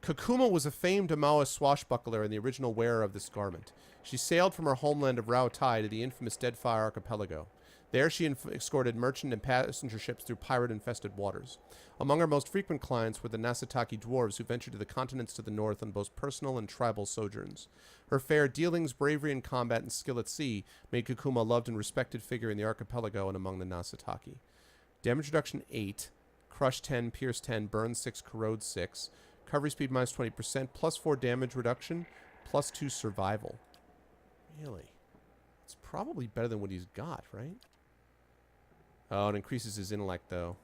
Kakuma was a famed Amawa swashbuckler and the original wearer of this garment. She sailed from her homeland of Rautai to the infamous Deadfire Archipelago. There she escorted merchant and passenger ships through pirate-infested waters. Among her most frequent clients were the Nasataki dwarves who ventured to the continents to the north on both personal and tribal sojourns. Her fair dealings, bravery in combat, and skill at sea made Kakuma a loved and respected figure in the archipelago and among the Nasataki. Damage reduction 8, crush 10, pierce 10, burn 6, corrode 6, recovery speed minus 20%, plus 4 damage reduction, plus 2 survival. Really? It's probably better than what he's got, right? Oh, it increases his intellect, though.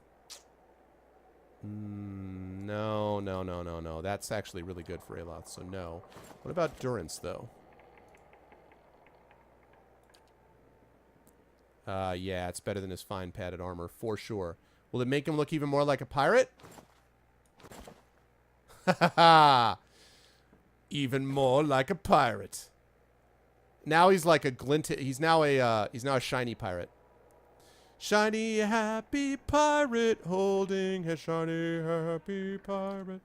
No. That's actually really good for Aloth, so no. What about Durance, though? Yeah, it's better than his fine padded armor, for sure. Will it make him look even more like a pirate? Ha ha ha! Even more like a pirate. Now he's like a glint. He's now a shiny pirate. Shiny happy pirate holding a shiny happy pirate.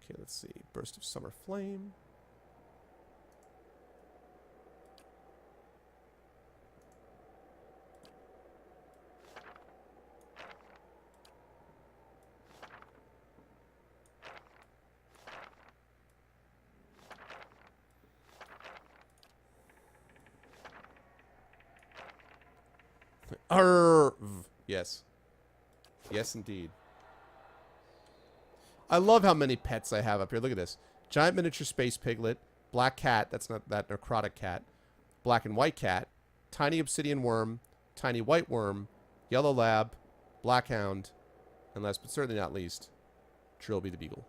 Okay, let's see. Burst of summer flame. Yes. Yes, indeed. I love how many pets I have up here. Look at this. Giant miniature space piglet. Black cat. That's not that necrotic cat. Black and white cat. Tiny obsidian worm. Tiny white worm. Yellow lab. Black hound. And last but certainly not least, Trilby the beagle.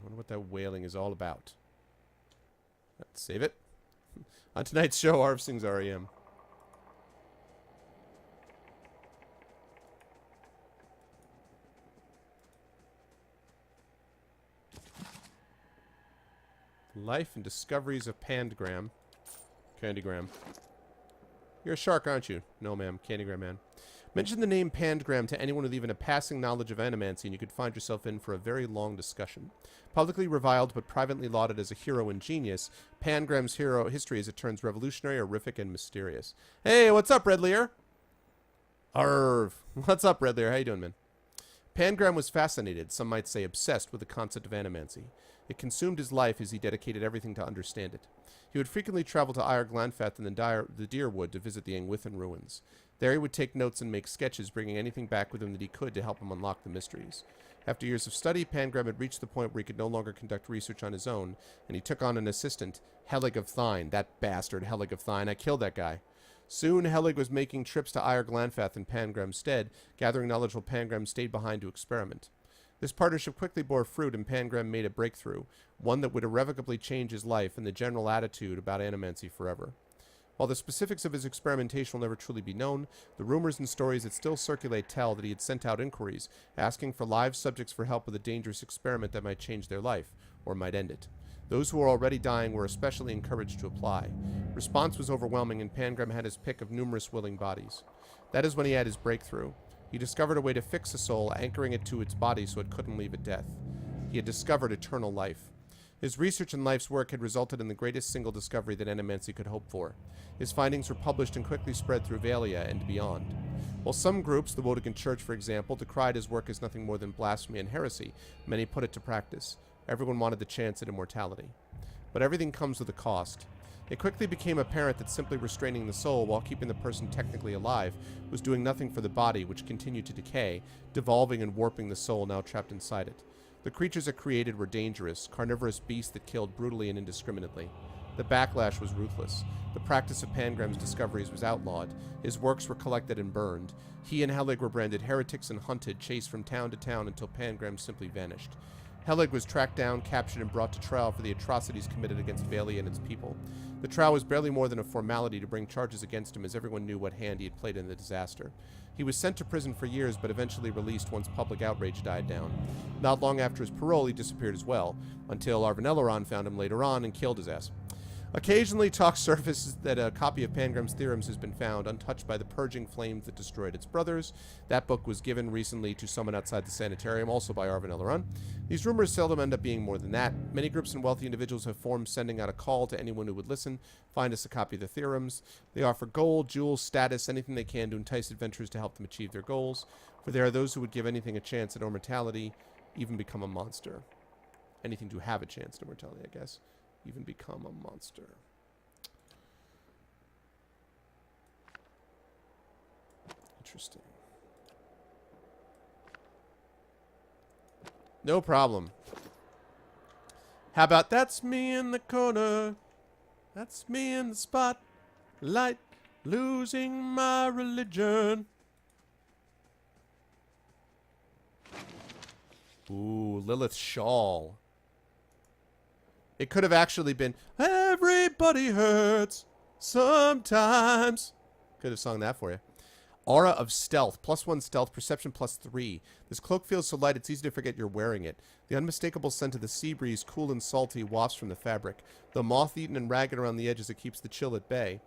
Wonder what that wailing is all about. Let's save it. On tonight's show, Arv sings REM. Life and Discoveries of Pandagram. Candygram. You're a shark, aren't you? No, ma'am. Candygram man. Mention the name Pandagram to anyone with even a passing knowledge of animancy, and you could find yourself in for a very long discussion. Publicly reviled but privately lauded as a hero and genius, Pangram's history as it turns revolutionary, horrific, and mysterious. Hey, what's up, Redlear? Arv. What's up, Redlear? How you doing, man? Pangram was fascinated, some might say obsessed, with the concept of animancy. It consumed his life as he dedicated everything to understand it. He would frequently travel to Ire Glanfath and the Deerwood to visit the Angwithan ruins. There he would take notes and make sketches, bringing anything back with him that he could to help him unlock the mysteries. After years of study, Pangram had reached the point where he could no longer conduct research on his own, and he took on an assistant, Helig of Thine. That bastard, Helig of Thine. I killed that guy. Soon, Helig was making trips to Ire Glanfath in Pangram's stead, gathering knowledge while Pangram stayed behind to experiment. This partnership quickly bore fruit, and Pangram made a breakthrough, one that would irrevocably change his life and the general attitude about animancy forever. While the specifics of his experimentation will never truly be known, the rumors and stories that still circulate tell that he had sent out inquiries, asking for live subjects for help with a dangerous experiment that might change their life, or might end it. Those who were already dying were especially encouraged to apply. Response was overwhelming, and Pangram had his pick of numerous willing bodies. That is when he had his breakthrough. He discovered a way to fix a soul, anchoring it to its body so it couldn't leave at death. He had discovered eternal life. His research and life's work had resulted in the greatest single discovery that Animancy could hope for. His findings were published and quickly spread through Valia and beyond. While some groups, the Wodegan Church for example, decried his work as nothing more than blasphemy and heresy, many put it to practice. Everyone wanted the chance at immortality. But everything comes with a cost. It quickly became apparent that simply restraining the soul while keeping the person technically alive was doing nothing for the body, which continued to decay, devolving and warping the soul now trapped inside it. The creatures it created were dangerous, carnivorous beasts that killed brutally and indiscriminately. The backlash was ruthless. The practice of Pangram's discoveries was outlawed. His works were collected and burned. He and Helig were branded heretics and hunted, chased from town to town until Pangram simply vanished. Helig was tracked down, captured, and brought to trial for the atrocities committed against Valia and its people. The trial was barely more than a formality to bring charges against him, as everyone knew what hand he had played in the disaster. He was sent to prison for years, but eventually released once public outrage died down. Not long after his parole, he disappeared as well, until Arvanelloran found him later on and killed his ass. Occasionally, talk surfaces that a copy of Pangram's Theorems has been found, untouched by the purging flames that destroyed its brothers. That book was given recently to someone outside the sanitarium, also by Arvanelloran. These rumors seldom end up being more than that. Many groups and wealthy individuals have formed, sending out a call to anyone who would listen. Find us a copy of the Theorems. They offer gold, jewels, status, anything they can to entice adventurers to help them achieve their goals. For there are those who would give anything a chance at immortality, even become a monster. Anything to have a chance at immortality, I guess. Even become a monster. Interesting. No problem. How about that's me in the corner? That's me in the spotlight, losing my religion. Ooh, Lilith Shawl. It could have actually been, everybody hurts sometimes. Could have sung that for you. Aura of Stealth. +1 stealth. Perception +3. This cloak feels so light it's easy to forget you're wearing it. The unmistakable scent of the sea breeze, cool and salty, wafts from the fabric. Though moth-eaten and ragged around the edges, it keeps the chill at bay.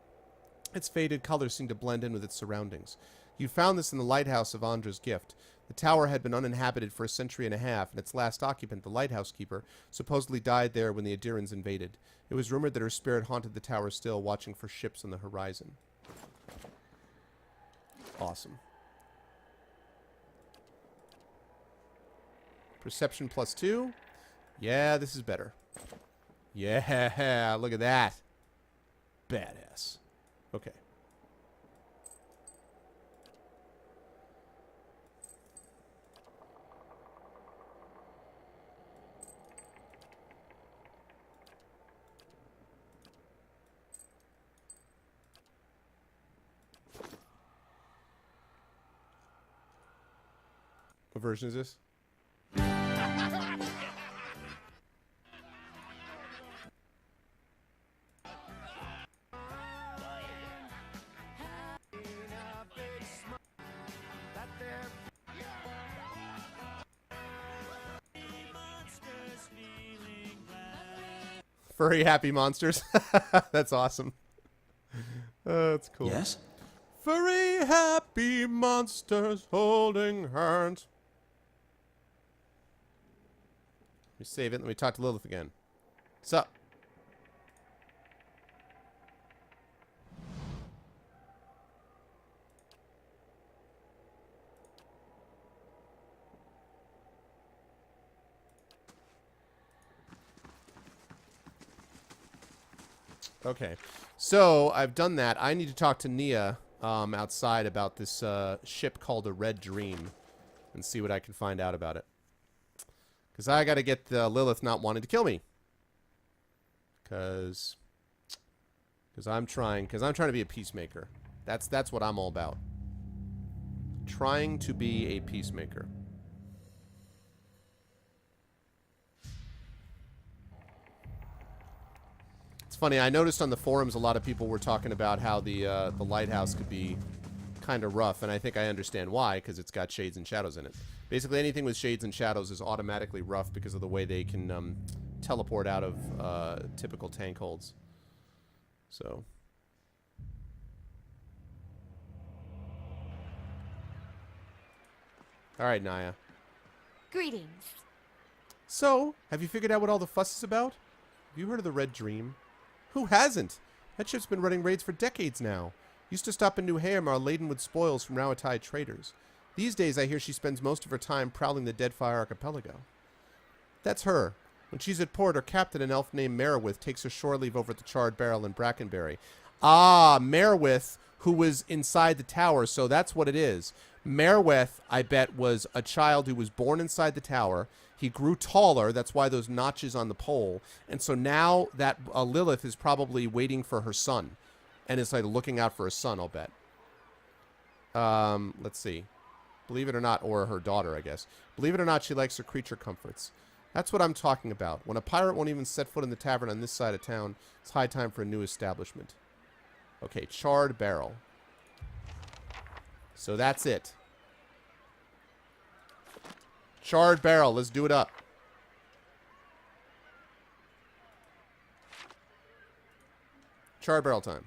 Its faded colors seem to blend in with its surroundings. You found this in the lighthouse of Andra's gift. The tower had been uninhabited for a century and a half, and its last occupant, the lighthouse keeper, supposedly died there when the Adirans invaded. It was rumored that her spirit haunted the tower still, watching for ships on the horizon. Awesome. Perception +2. Yeah, this is better. Yeah, look at that. Badass. Okay. What version is this? Furry happy monsters. That's awesome. That's cool. Yes? Furry happy monsters holding hands. Let me save it. Let me talk to Lilith again. What's up? Okay, so I've done that. I need to talk to Nia outside about this ship called a Red Dream and see what I can find out about it. Because I got to get Lilith not wanting to kill me. Because I'm trying to be a peacemaker. That's what I'm all about. Trying to be a peacemaker. It's funny, I noticed on the forums a lot of people were talking about how the lighthouse could be kind of rough, and I think I understand why, because it's got shades and shadows in it. Basically, anything with shades and shadows is automatically rough because of the way they can teleport out of typical tank holds. So. All right, Naya. Greetings. So, have you figured out what all the fuss is about? Have you heard of the Red Dream? Who hasn't? That ship's been running raids for decades now. Used to stop in New Hamar laden with spoils from Rauatai traders. These days, I hear she spends most of her time prowling the Deadfire Archipelago. That's her. When she's at port, her captain, an elf named Merowith, takes her shore leave over at the Charred Barrel in Brackenberry. Ah, Merowith, who was inside the tower, so that's what it is. Merowith, I bet, was a child who was born inside the tower. He grew taller. That's why those notches on the pole. And so now that Lilith is probably waiting for her son. And is like looking out for her son, I'll bet. Let's see. Believe it or not, or her daughter, I guess. Believe it or not, she likes her creature comforts. That's what I'm talking about. When a pirate won't even set foot in the tavern on this side of town, it's high time for a new establishment. Okay, Charred Barrel. So that's it. Charred Barrel. Let's do it up. Charred Barrel time.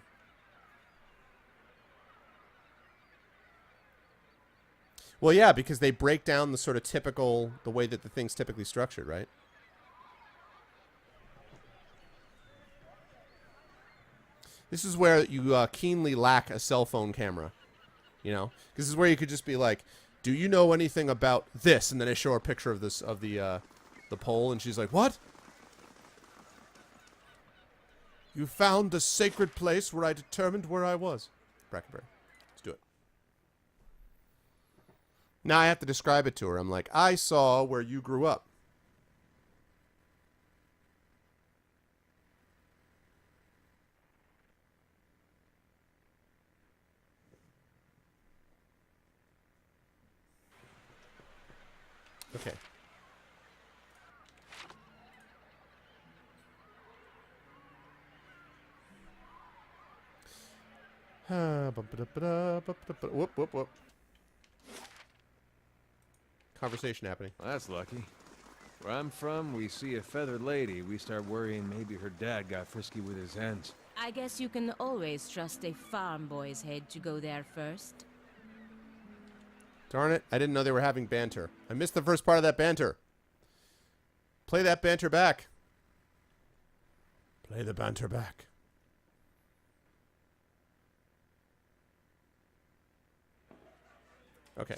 Well, yeah, because they break down the sort of typical, the way that the thing's typically structured, right? This is where you keenly lack a cell phone camera. You know, this is where you could just be like, "Do you know anything about this?" And then I show her a picture of this of the pole, and she's like, "What? You found the sacred place where I determined where I was." Brackenberry. Let's do it. Now I have to describe it to her. I'm like, "I saw where you grew up." Okay. Whoop, whoop, whoop. Conversation happening. Well, that's lucky. Where I'm from, we see a feathered lady, we start worrying maybe her dad got frisky with his hens. I guess you can always trust a farm boy's head to go there first. Darn it, I didn't know they were having banter. I missed the first part of that banter. Play that banter back. Play the banter back. Okay.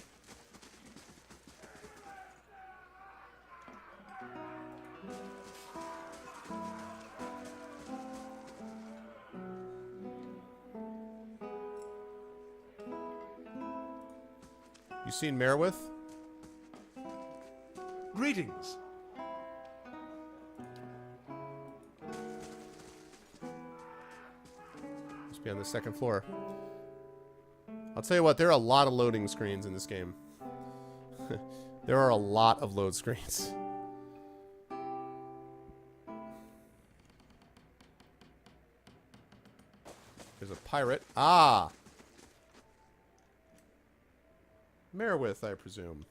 You seen Merowith? Greetings. Must be on the second floor. I'll tell you what, there are a lot of loading screens in this game. There are a lot of load screens. There's a pirate. Ah! Merowith, I presume.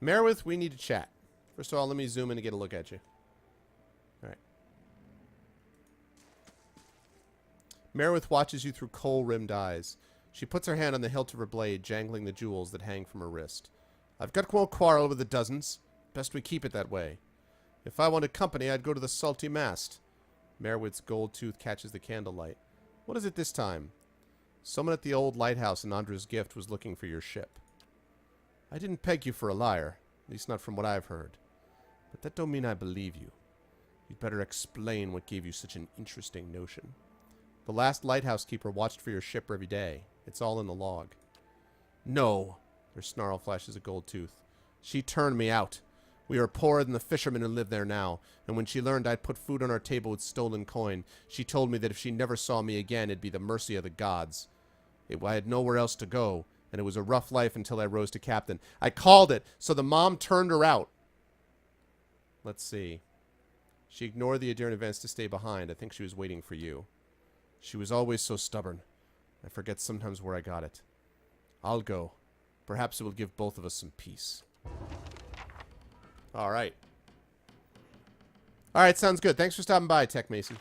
Merowith, we need to chat. First of all, let me zoom in and get a look at you. Alright. Merowith watches you through kohl-rimmed eyes. She puts her hand on the hilt of her blade, jangling the jewels that hang from her wrist. I've got no quarrel with the dozens. Best we keep it that way. If I wanted company, I'd go to the Salty Mast. Merowith's gold tooth catches the candlelight. What is it this time? Someone at the old lighthouse in Andra's Gift was looking for your ship. I didn't peg you for a liar, at least not from what I've heard. But that don't mean I believe you. You'd better explain what gave you such an interesting notion. The last lighthouse keeper watched for your ship every day. It's all in the log. No. Her snarl flashes a gold tooth. She turned me out. We are poorer than the fishermen who live there now, and when she learned I'd put food on our table with stolen coin, she told me that if she never saw me again, it'd be the mercy of the gods. I had nowhere else to go, and it was a rough life until I rose to captain. I called it, so the mom turned her out. Let's see. She ignored the Adirn events to stay behind. I think she was waiting for you. She was always so stubborn. I forget sometimes where I got it. I'll go. Perhaps it will give both of us some peace. All right. All right, sounds good. Thanks for stopping by, Tech Mason.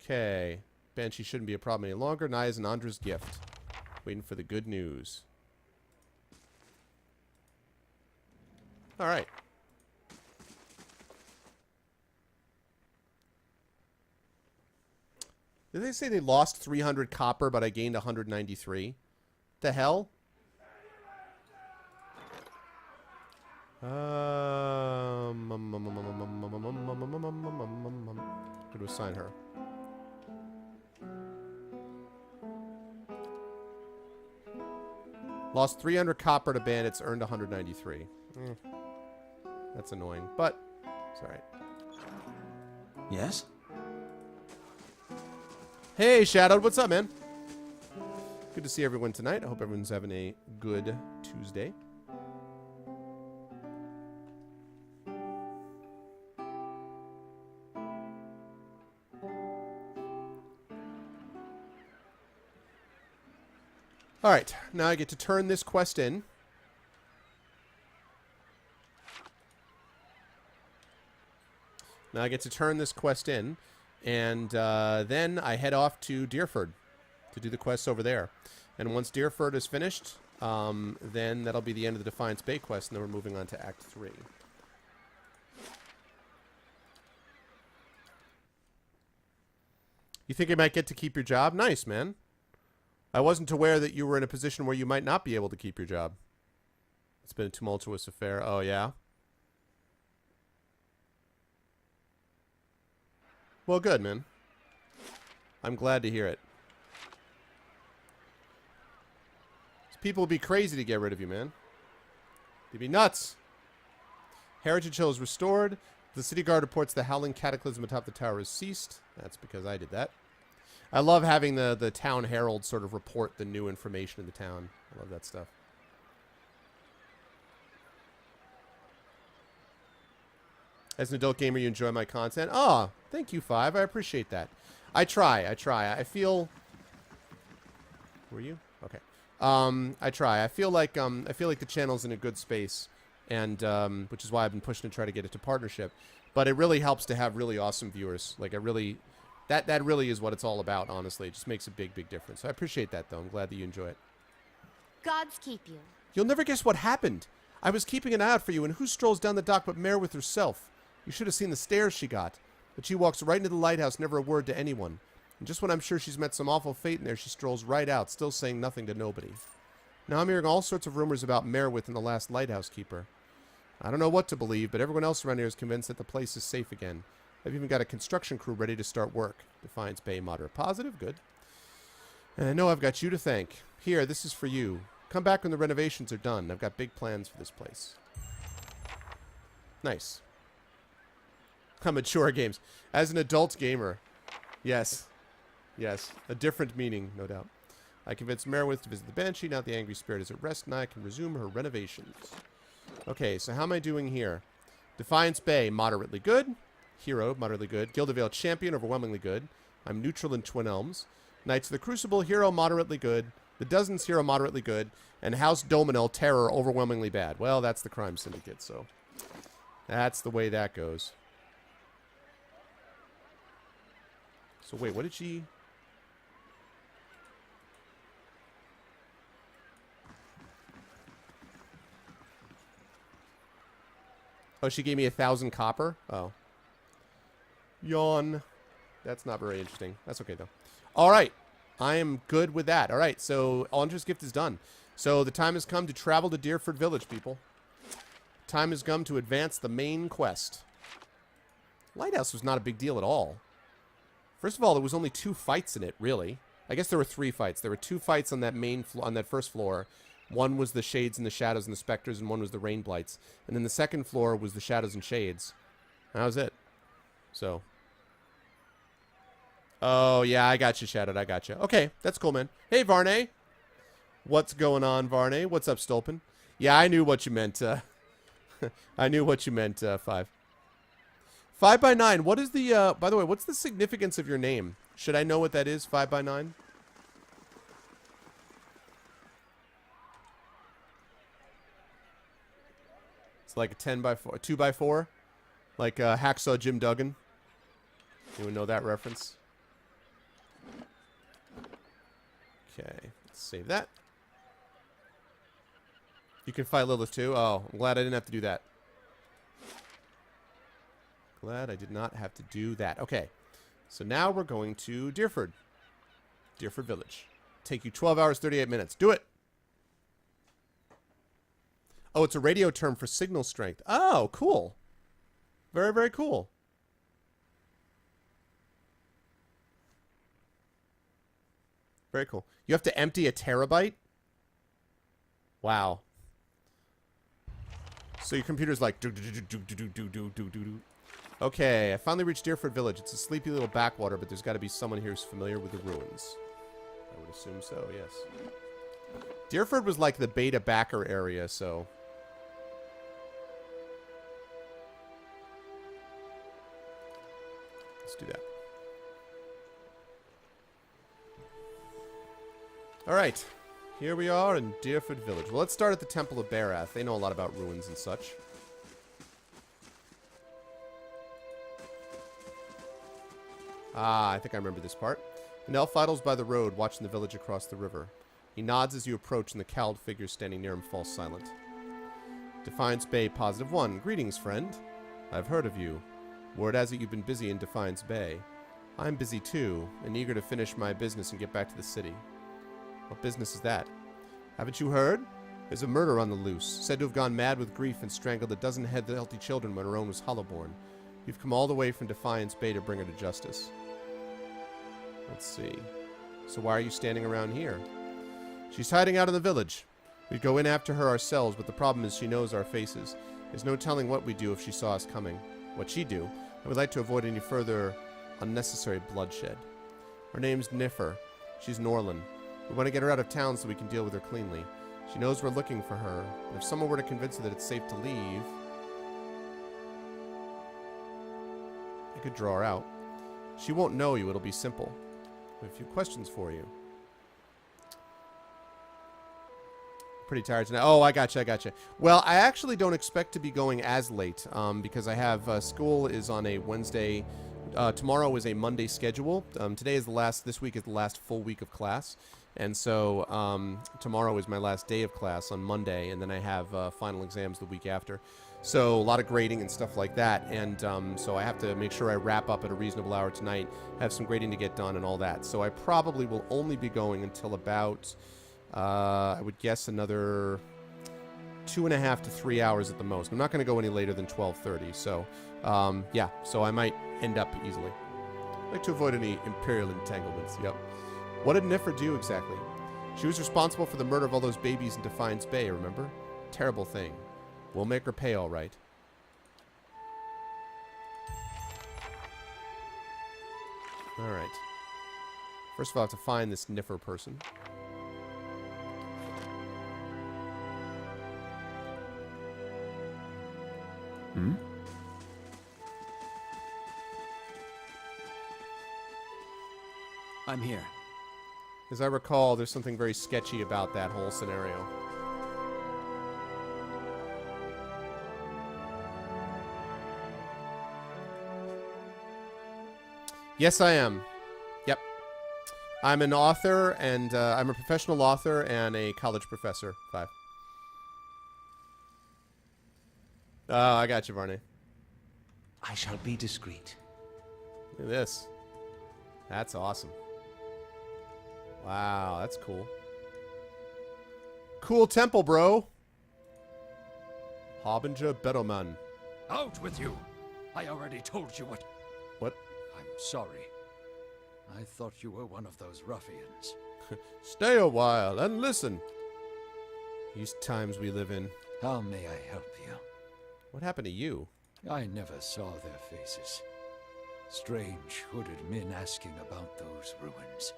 Okay. Banshee shouldn't be a problem any longer. Naya's and Andra's gift. Waiting for the good news. All right. Did they say they lost 300 copper, but I gained 193? The hell? Good to assign her. Lost 300 copper to bandits, earned 193. That's annoying, but it's alright. Yes? Hey, Shadowed, what's up, man? Good to see everyone tonight. I hope everyone's having a good Tuesday. Alright, now I get to turn this quest in. And then I head off to Deerford to do the quests over there. And once Deerford is finished, then that'll be the end of the Defiance Bay quest, and then we're moving on to Act 3. You think you might get to keep your job? Nice, man. I wasn't aware that you were in a position where you might not be able to keep your job. It's been a tumultuous affair. Oh, yeah? Well, good, man. I'm glad to hear it. People would be crazy to get rid of you, man. They'd be nuts. Heritage Hill is restored. The city guard reports the howling cataclysm atop the tower has ceased. That's because I did that. I love having the town herald sort of report the new information in the town. I love that stuff. As an adult gamer, you enjoy my content. Ah, thank you, Five. I appreciate that. I try. I feel... Were you? Okay. I try. I feel like the channel's in a good space, and which is why I've been pushing to try to get it to partnership. But it really helps to have really awesome viewers. Like, that really is what it's all about, honestly. It just makes a big, big difference. So I appreciate that, though. I'm glad that you enjoy it. Gods keep you. You'll never guess what happened. I was keeping an eye out for you, and who strolls down the dock but Merewith herself? You should have seen the stares she got. But she walks right into the lighthouse, never a word to anyone. And just when I'm sure she's met some awful fate in there, she strolls right out, still saying nothing to nobody. Now I'm hearing all sorts of rumors about Merewith and the last lighthouse keeper. I don't know what to believe, but everyone else around here is convinced that the place is safe again. I've even got a construction crew ready to start work. Defiance Bay, moderate positive, good. And I know I've got you to thank. Here, this is for you. Come back when the renovations are done. I've got big plans for this place. Nice. Mature games. As an adult gamer. Yes. Yes. A different meaning, no doubt. I convinced Merewith to visit the Banshee. Now the angry spirit is at rest, and I can resume her renovations. Okay, so how am I doing here? Defiance Bay, moderately good. Hero, moderately good. Gildavale Champion, overwhelmingly good. I'm neutral in Twin Elms. Knights of the Crucible, Hero, moderately good. The Dozens, Hero, moderately good. And House Dominel, Terror, overwhelmingly bad. Well, that's the Crime Syndicate, so that's the way that goes. So wait, what did she... Oh, she gave me 1,000 copper? Oh. Yawn. That's not very interesting. That's okay, though. All right. I am good with that. All right, so Andra's gift is done. So the time has come to travel to Deerford Village, people. Time has come to advance the main quest. Lighthouse was not a big deal at all. First of all, there was only 2 fights in it, really. I guess there were 3 fights. There were 2 fights on that main on that first floor. One was the Shades and the Shadows and the Spectres, and one was the Rain Blights. And then the second floor was the Shadows and Shades. That was it. So. Oh, yeah, I got you, Shadowed. I got you. Okay, that's cool, man. Hey, Varney. What's going on, Varney? What's up, Stolpen? Yeah, I knew what you meant. I knew what you meant, 5. 5x9. What is the, by the way, what's the significance of your name? Should I know what that is, 5x9? It's like a 10x4, 2x4? Like Hacksaw Jim Duggan. Anyone know that reference? Okay, let's save that. You can fight Lilith too? Oh, I'm glad I didn't have to do that. Glad I did not have to do that. Okay, so now we're going to Deerford. Deerford Village. Take you 12 hours, 38 minutes. Do it! Oh, it's a radio term for signal strength. Oh, cool. Very, very cool. Very cool. You have to empty a terabyte? Wow. So your computer's like do do do do do do do do do do. Okay, I finally reached Deerford Village. It's a sleepy little backwater, but there's got to be someone here who's familiar with the ruins. I would assume so, yes. Deerford was like the Beta Backer area, so... Let's do that. Alright. Here we are in Deerford Village. Well, let's start at the Temple of Barath. They know a lot about ruins and such. Ah, I think I remember this part. An elf idles by the road, watching the village across the river. He nods as you approach, and the cowled figure standing near him falls silent. Defiance Bay, +1. Greetings, friend. I've heard of you. Word has it you've been busy in Defiance Bay. I'm busy too, and eager to finish my business and get back to the city. What business is that? Haven't you heard? There's a murder on the loose, said to have gone mad with grief and strangled a dozen healthy children when her own was hollowborn. You've come all the way from Defiance Bay to bring her to justice. Let's see. So why are you standing around here? She's hiding out in the village. We'd go in after her ourselves, but the problem is she knows our faces. There's no telling what we'd do if she saw us coming. What she'd do. And we'd like to avoid any further unnecessary bloodshed. Her name's Niffer. She's Norlin. We want to get her out of town so we can deal with her cleanly. She knows we're looking for her, and if someone were to convince her that it's safe to leave, I could draw her out. She won't know you. It'll be simple. I have a few questions for you. Pretty tired tonight. Oh, I gotcha. Well, I actually don't expect to be going as late because I have school is on a Wednesday. Tomorrow is a Monday schedule. This week is the last full week of class. And so tomorrow is my last day of class on Monday, and then I have final exams the week after. So a lot of grading and stuff like that, and so I have to make sure I wrap up at a reasonable hour tonight, have some grading to get done and all that. So I probably will only be going until about, I would guess, another 2.5 to 3 hours at the most. I'm not going to go any later than 12:30, so yeah, so I might end up easily. I like to avoid any Imperial entanglements, yep. What did Niffer do exactly? She was responsible for the murder of all those babies in Defiance Bay, remember? Terrible thing. We'll make her pay all right. All right. First of all, I have to find this Niffer person. Hmm? I'm here. As I recall, there's something very sketchy about that whole scenario. Yes, I am. Yep. I'm an author, and I'm a professional author and a college professor. 5. Oh, I got you, Varney. I shall be discreet. Look at this. That's awesome. Wow, that's cool. Cool temple, bro. Harbinger Bettleman. Out with you! I already told you what. What? I'm sorry. I thought you were one of those ruffians. Stay a while and listen. These times we live in. How may I help you? What happened to you? I never saw their faces. Strange hooded men asking about those ruins.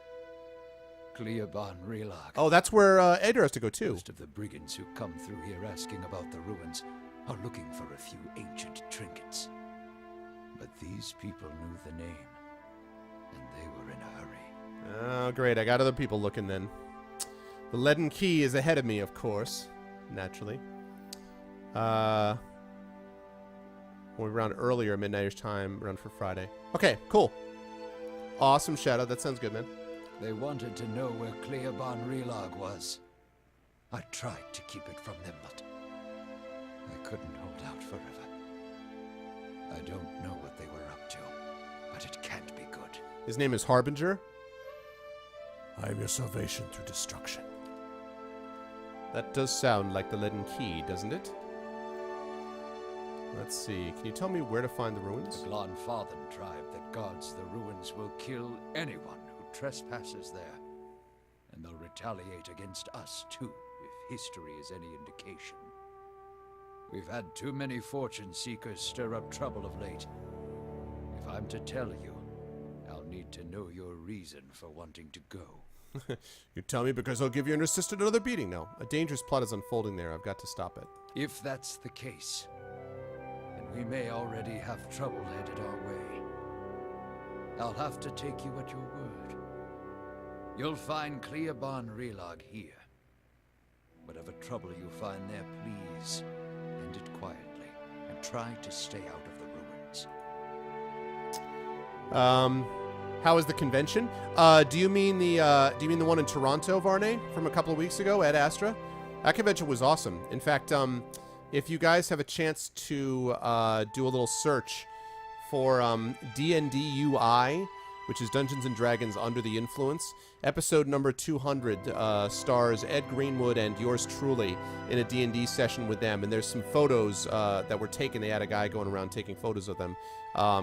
Cleoban Relag. Oh, that's where Ader has to go too. Most of the brigands who come through here asking about the ruins are looking for a few ancient trinkets. But these people knew the name, and they were in a hurry. Oh, great. I got other people looking then. The Leaden Key is ahead of me, of course. Naturally. When we run earlier, midnightish time, run for Friday. Okay, cool. Awesome, Shadow. That sounds good, man. They wanted to know where Cleoban Relag was. I tried to keep it from them, but I couldn't hold out forever. I don't know what they were up to, but it can't be good. His name is Harbinger. I am your salvation through destruction. That does sound like the Leaden Key, doesn't it? Let's see. Can you tell me where to find the ruins? The Glanfathan tribe that guards the ruins will kill anyone who trespasses there. And they'll retaliate against us, too, if history is any indication. We've had too many fortune seekers stir up trouble of late. If I'm to tell you, I'll need to know your reason for wanting to go. You tell me because I'll give your assistant another beating now. A dangerous plot is unfolding there. I've got to stop it. If that's the case, then we may already have trouble headed our way. I'll have to take you at your word. You'll find Cleoban Relag here. Whatever trouble you find there, please end it quietly and try to stay out of the ruins. How was the convention? Do you mean the one in Toronto, Varney, from a couple of weeks ago at Astra? That convention was awesome. In fact, if you guys have a chance to do a little search for D&D UI, which is Dungeons & Dragons Under the Influence, episode number 200 stars Ed Greenwood and yours truly in a D&D session with them. And there's some photos that were taken. They had a guy going around taking photos of them,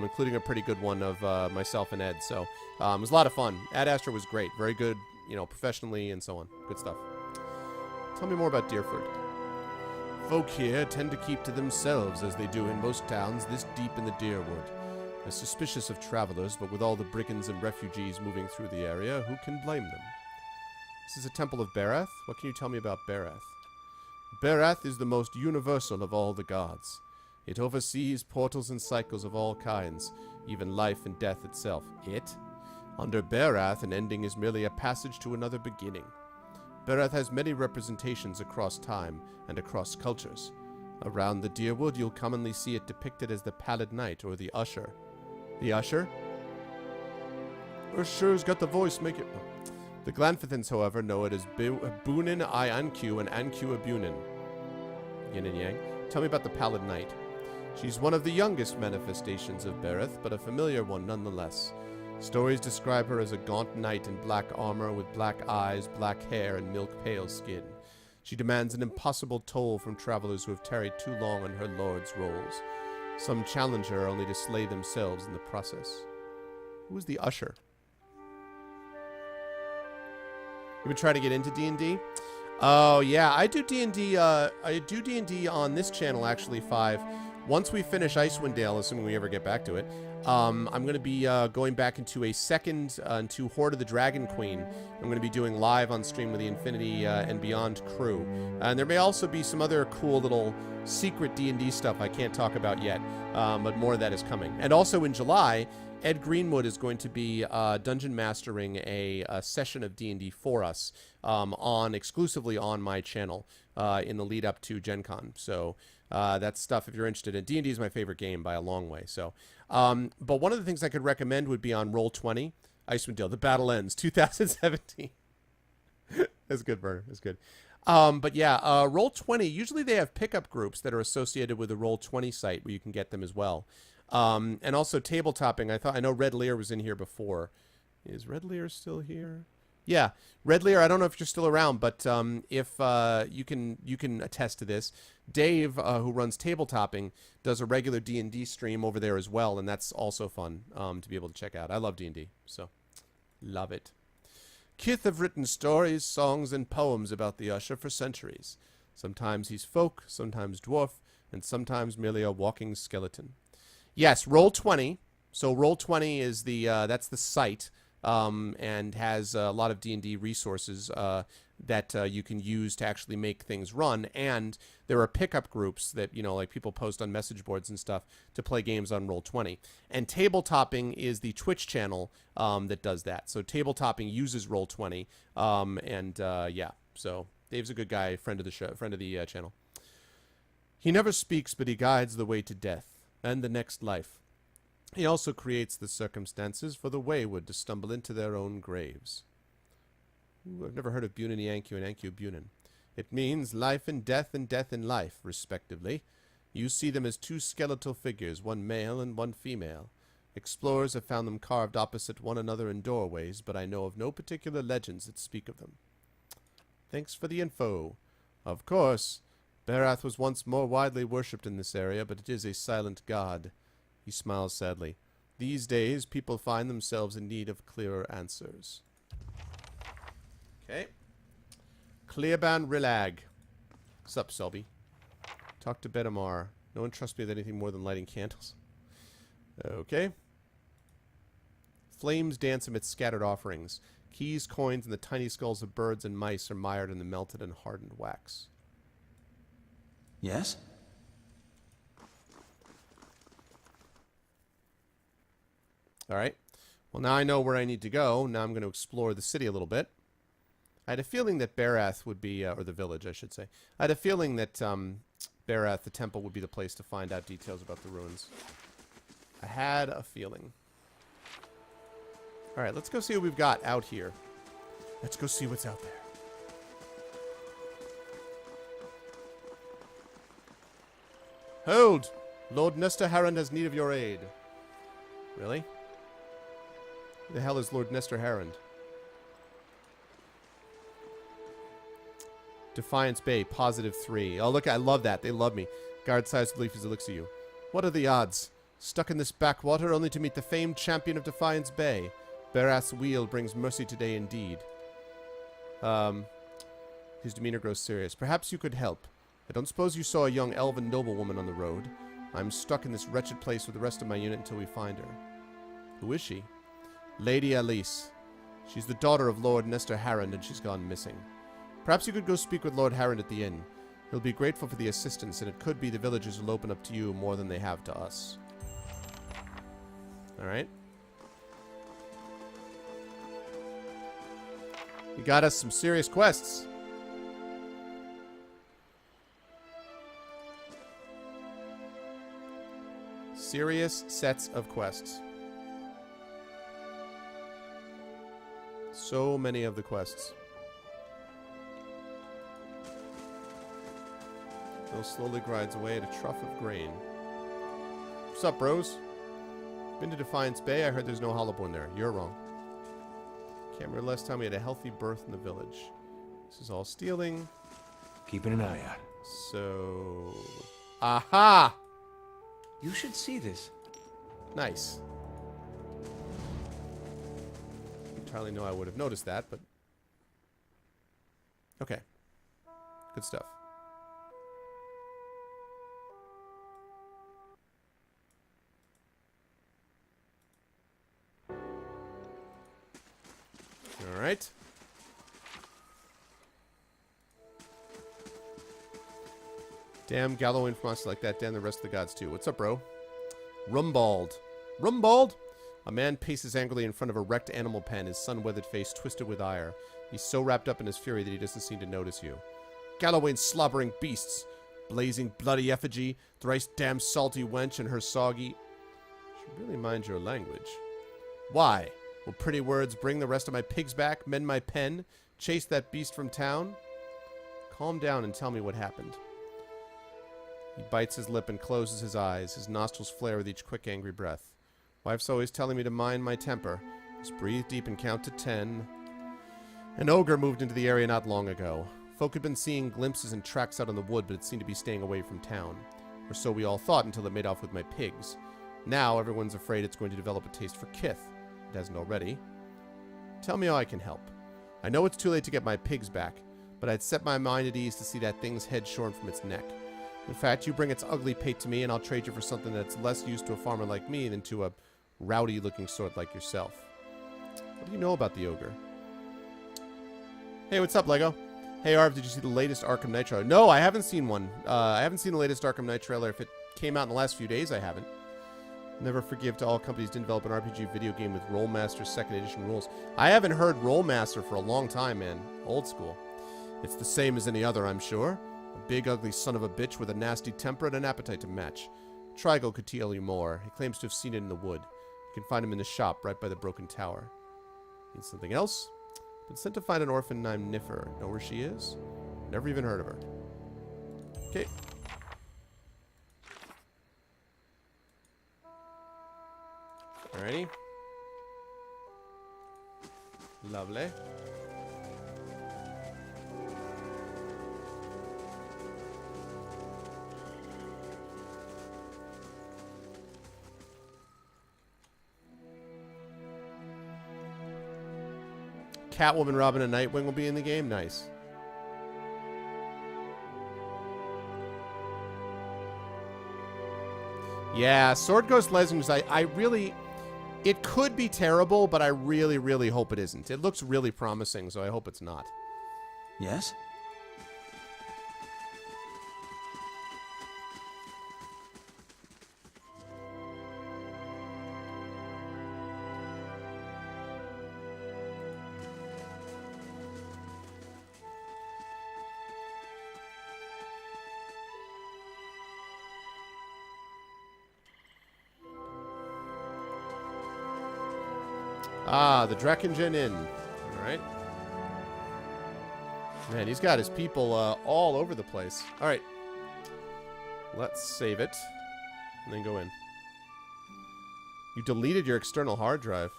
including a pretty good one of myself and Ed. So it was a lot of fun. Ad Astra was great. Very good, professionally and so on. Good stuff. Tell me more about Deerford. Folk here tend to keep to themselves, as they do in most towns this deep in the Deerwood. They're suspicious of travelers, but with all the brigands and refugees moving through the area, who can blame them? This is a temple of Barath? What can you tell me about Barath? Barath is the most universal of all the gods. It oversees portals and cycles of all kinds, even life and death itself. It? Under Barath, an ending is merely a passage to another beginning. Barath has many representations across time and across cultures. Around the Deerwood, you'll commonly see it depicted as the Pallid Knight or the Usher. The Usher? Usher's got the voice, make it... The Glanfathans, however, know it as Bunin I Anku and Anku Abunin. Yin and Yang. Tell me about the Pallid Knight. She's one of the youngest manifestations of Barath, but a familiar one nonetheless. Stories describe her as a gaunt knight in black armor with black eyes, black hair, and milk-pale skin. She demands an impossible toll from travelers who have tarried too long on her lord's rolls. Some challenge her only to slay themselves in the process. Who is the Usher? You been trying to get into D&D? Oh, yeah, I do D&D, on this channel, actually, 5. Once we finish Icewind Dale, assuming we ever get back to it, I'm going to be going back into a second, into Horde of the Dragon Queen. I'm going to be doing live on stream with the Infinity and Beyond crew. And there may also be some other cool little secret D&D stuff I can't talk about yet, but more of that is coming. And also in July, Ed Greenwood is going to be dungeon mastering a session of D&D for us exclusively on my channel in the lead up to Gen Con. So that's stuff if you're interested in. D&D is my favorite game by a long way. So, but one of the things I could recommend would be on Roll20, Icewind Dale, The Battle Ends, 2017. That's good, Burner. That's good. But yeah, Roll20, usually they have pickup groups that are associated with the Roll20 site where you can get them as well. And also tabletopping. I know Red Lear was in here before. Is Red Lear still here? Yeah, Red Lear, I don't know if you're still around, but if you can attest to this. Dave, who runs tabletopping, does a regular D&D stream over there as well, and that's also fun to be able to check out. I love D&D, so love it. Kith have written stories, songs, and poems about the Usher for centuries. Sometimes he's folk, sometimes dwarf, and sometimes merely a walking skeleton. Yes, Roll20. So Roll20 is that's the site, and has a lot of D&D resources that you can use to actually make things run. And there are pickup groups that, like people post on message boards and stuff to play games on Roll20. And Tabletopping is the Twitch channel that does that. So Tabletopping uses Roll20, yeah. So Dave's a good guy, friend of the show, friend of the channel. He never speaks, but he guides the way to death. and the next life. He also creates the circumstances for the wayward to stumble into their own graves. Ooh, I've never heard of Bunin Yankyu and Yankyu Bunin. It means life and death and life, respectively. You see them as two skeletal figures, one male and one female. Explorers have found them carved opposite one another in doorways, but I know of no particular legends that speak of them. Thanks for the info. Of course, Barath was once more widely worshipped in this area, but it is a silent god. He smiles sadly. These days, people find themselves in need of clearer answers. Okay. Clearban Rilag. What's up, Selby? Talk to Bedamar. No one trusts me with anything more than lighting candles. Okay. Flames dance amidst scattered offerings. Keys, coins, and the tiny skulls of birds and mice are mired in the melted and hardened wax. Yes? Alright. Well, now I know where I need to go. Now I'm going to explore the city a little bit. I had a feeling that Barath would be, or the village, I should say. I had a feeling that Barath, the temple, would be the place to find out details about the ruins. I had a feeling. Alright, let's go see what we've got out here. Let's go see what's out there. Hold! Lord Nestor Harrand has need of your aid. Really? Who the hell is Lord Nestor Harrand? Defiance Bay, +3. Oh, look, I love that. They love me. Guard-sized belief as it looks at you. What are the odds? Stuck in this backwater only to meet the famed champion of Defiance Bay. Barath's wheel brings mercy today indeed. His demeanor grows serious. Perhaps you could help. I don't suppose you saw a young elven noblewoman on the road. I'm stuck in this wretched place with the rest of my unit until we find her. Who is she? Lady Alice. She's the daughter of Lord Nestor Harrand, and she's gone missing. Perhaps you could go speak with Lord Harrand at the inn. He'll be grateful for the assistance, and it could be the villagers will open up to you more than they have to us. Alright. You got us some serious quests. Serious sets of quests. So many of the quests. Bill slowly glides away at a trough of grain. What's up, bros? Been to Defiance Bay? I heard there's no Hollowborn there. You're wrong. Can't remember last time we had a healthy birth in the village. This is all stealing. Keeping an eye out. So... Aha! You should see this. Nice. I entirely know I would have noticed that, but... Okay. Good stuff. Alright. Damn Galloway monster like that. Damn the rest of the gods too. What's up, bro? Rumbald. Rumbald? A man paces angrily in front of a wrecked animal pen, his sun-weathered face twisted with ire. He's so wrapped up in his fury that he doesn't seem to notice you. Galloway's slobbering beasts. Blazing bloody effigy. Thrice damn salty wench and her soggy... Should really mind your language. Why? Will pretty words bring the rest of my pigs back? Mend my pen? Chase that beast from town? Calm down and tell me what happened. He bites his lip and closes his eyes. His nostrils flare with each quick, angry breath. Wife's always telling me to mind my temper. Just breathe deep and count to 10. An ogre moved into the area not long ago. Folk had been seeing glimpses and tracks out in the wood, but it seemed to be staying away from town. Or so we all thought until it made off with my pigs. Now everyone's afraid it's going to develop a taste for kith. It hasn't already. Tell me how I can help. I know it's too late to get my pigs back, but I'd set my mind at ease to see that thing's head shorn from its neck. In fact, you bring its ugly pate to me and I'll trade you for something that's less used to a farmer like me than to a rowdy-looking sort like yourself. What do you know about the ogre? Hey, what's up, Lego? Hey, Arv, did you see the latest Arkham Knight trailer? No, I haven't seen one. I haven't seen the latest Arkham Knight trailer. If it came out in the last few days, I haven't. Never forgive to all companies didn't develop an RPG video game with Rollmaster 2nd Edition rules. I haven't heard Rollmaster for a long time, man. Old school. It's the same as any other, I'm sure. A big, ugly son of a bitch with a nasty temper and an appetite to match. Trigal could tell you more. He claims to have seen it in the wood. You can find him in the shop right by the broken tower. Need something else? Been sent to find an orphan named Niffer. Know where she is? Never even heard of her. Okay. Alrighty. Lovely. Catwoman, Robin, and Nightwing will be in the game. Nice. Yeah, Sword Ghost Legends, I really... It could be terrible, but I really, really hope it isn't. It looks really promising, so I hope it's not. Yes? Ah, the Drakingen Inn. Alright. Man, he's got his people all over the place. Alright. Let's save it. And then go in. You deleted your external hard drive.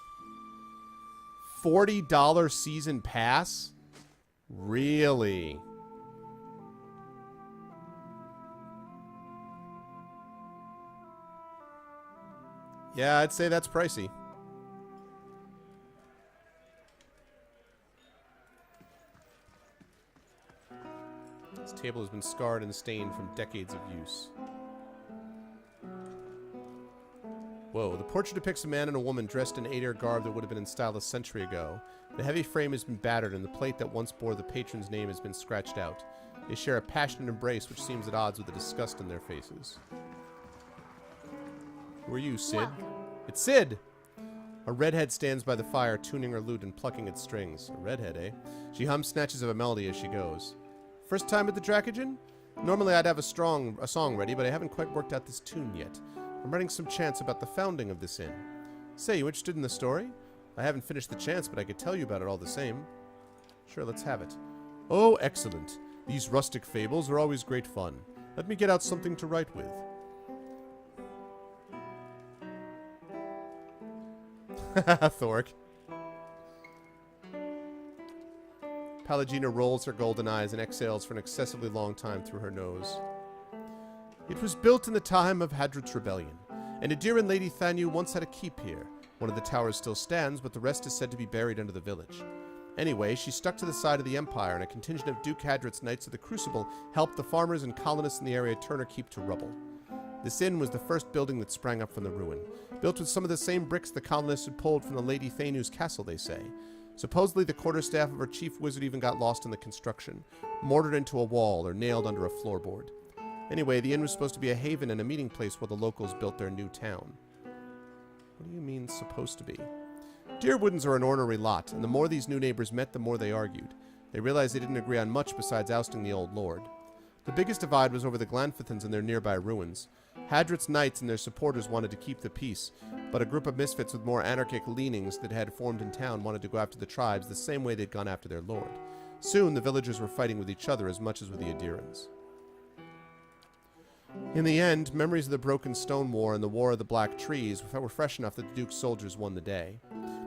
$40 season pass? Really? Yeah, I'd say that's pricey. This table has been scarred and stained from decades of use. Whoa, the portrait depicts a man and a woman dressed in Aedir garb that would have been in style a century ago. The heavy frame has been battered and the plate that once bore the patron's name has been scratched out. They share a passionate embrace which seems at odds with the disgust in their faces. Who are you, Sid? Welcome. It's Sid! A redhead stands by the fire, tuning her lute and plucking its strings. A redhead, eh? She hums snatches of a melody as she goes. First time at the Drakingen? Normally I'd have a song ready, but I haven't quite worked out this tune yet. I'm writing some chants about the founding of this inn. Say, you interested in the story? I haven't finished the chants, but I could tell you about it all the same. Sure, let's have it. Oh, excellent. These rustic fables are always great fun. Let me get out something to write with. Thork. Pallegina rolls her golden eyes and exhales for an excessively long time through her nose. It was built in the time of Hadrut's rebellion, and Adir and Lady Thanyu once had a keep here. One of the towers still stands, but the rest is said to be buried under the village. Anyway, she stuck to the side of the Empire, and a contingent of Duke Hadrut's Knights of the Crucible helped the farmers and colonists in the area turn her keep to rubble. This inn was the first building that sprang up from the ruin, built with some of the same bricks the colonists had pulled from the Lady Thanu's castle, they say. Supposedly the quarterstaff of her chief wizard even got lost in the construction, mortared into a wall or nailed under a floorboard. Anyway, the inn was supposed to be a haven and a meeting place while the locals built their new town. What do you mean, supposed to be? Deerwoodens are an ornery lot, and the more these new neighbors met, the more they argued. They realized they didn't agree on much besides ousting the old lord. The biggest divide was over the Glanfithans and their nearby ruins. Hadrut's knights and their supporters wanted to keep the peace, but a group of misfits with more anarchic leanings that had formed in town wanted to go after the tribes the same way they'd gone after their lord. Soon, the villagers were fighting with each other as much as with the Adirans. In the end, memories of the Broken Stone War and the War of the Black Trees were fresh enough that the Duke's soldiers won the day.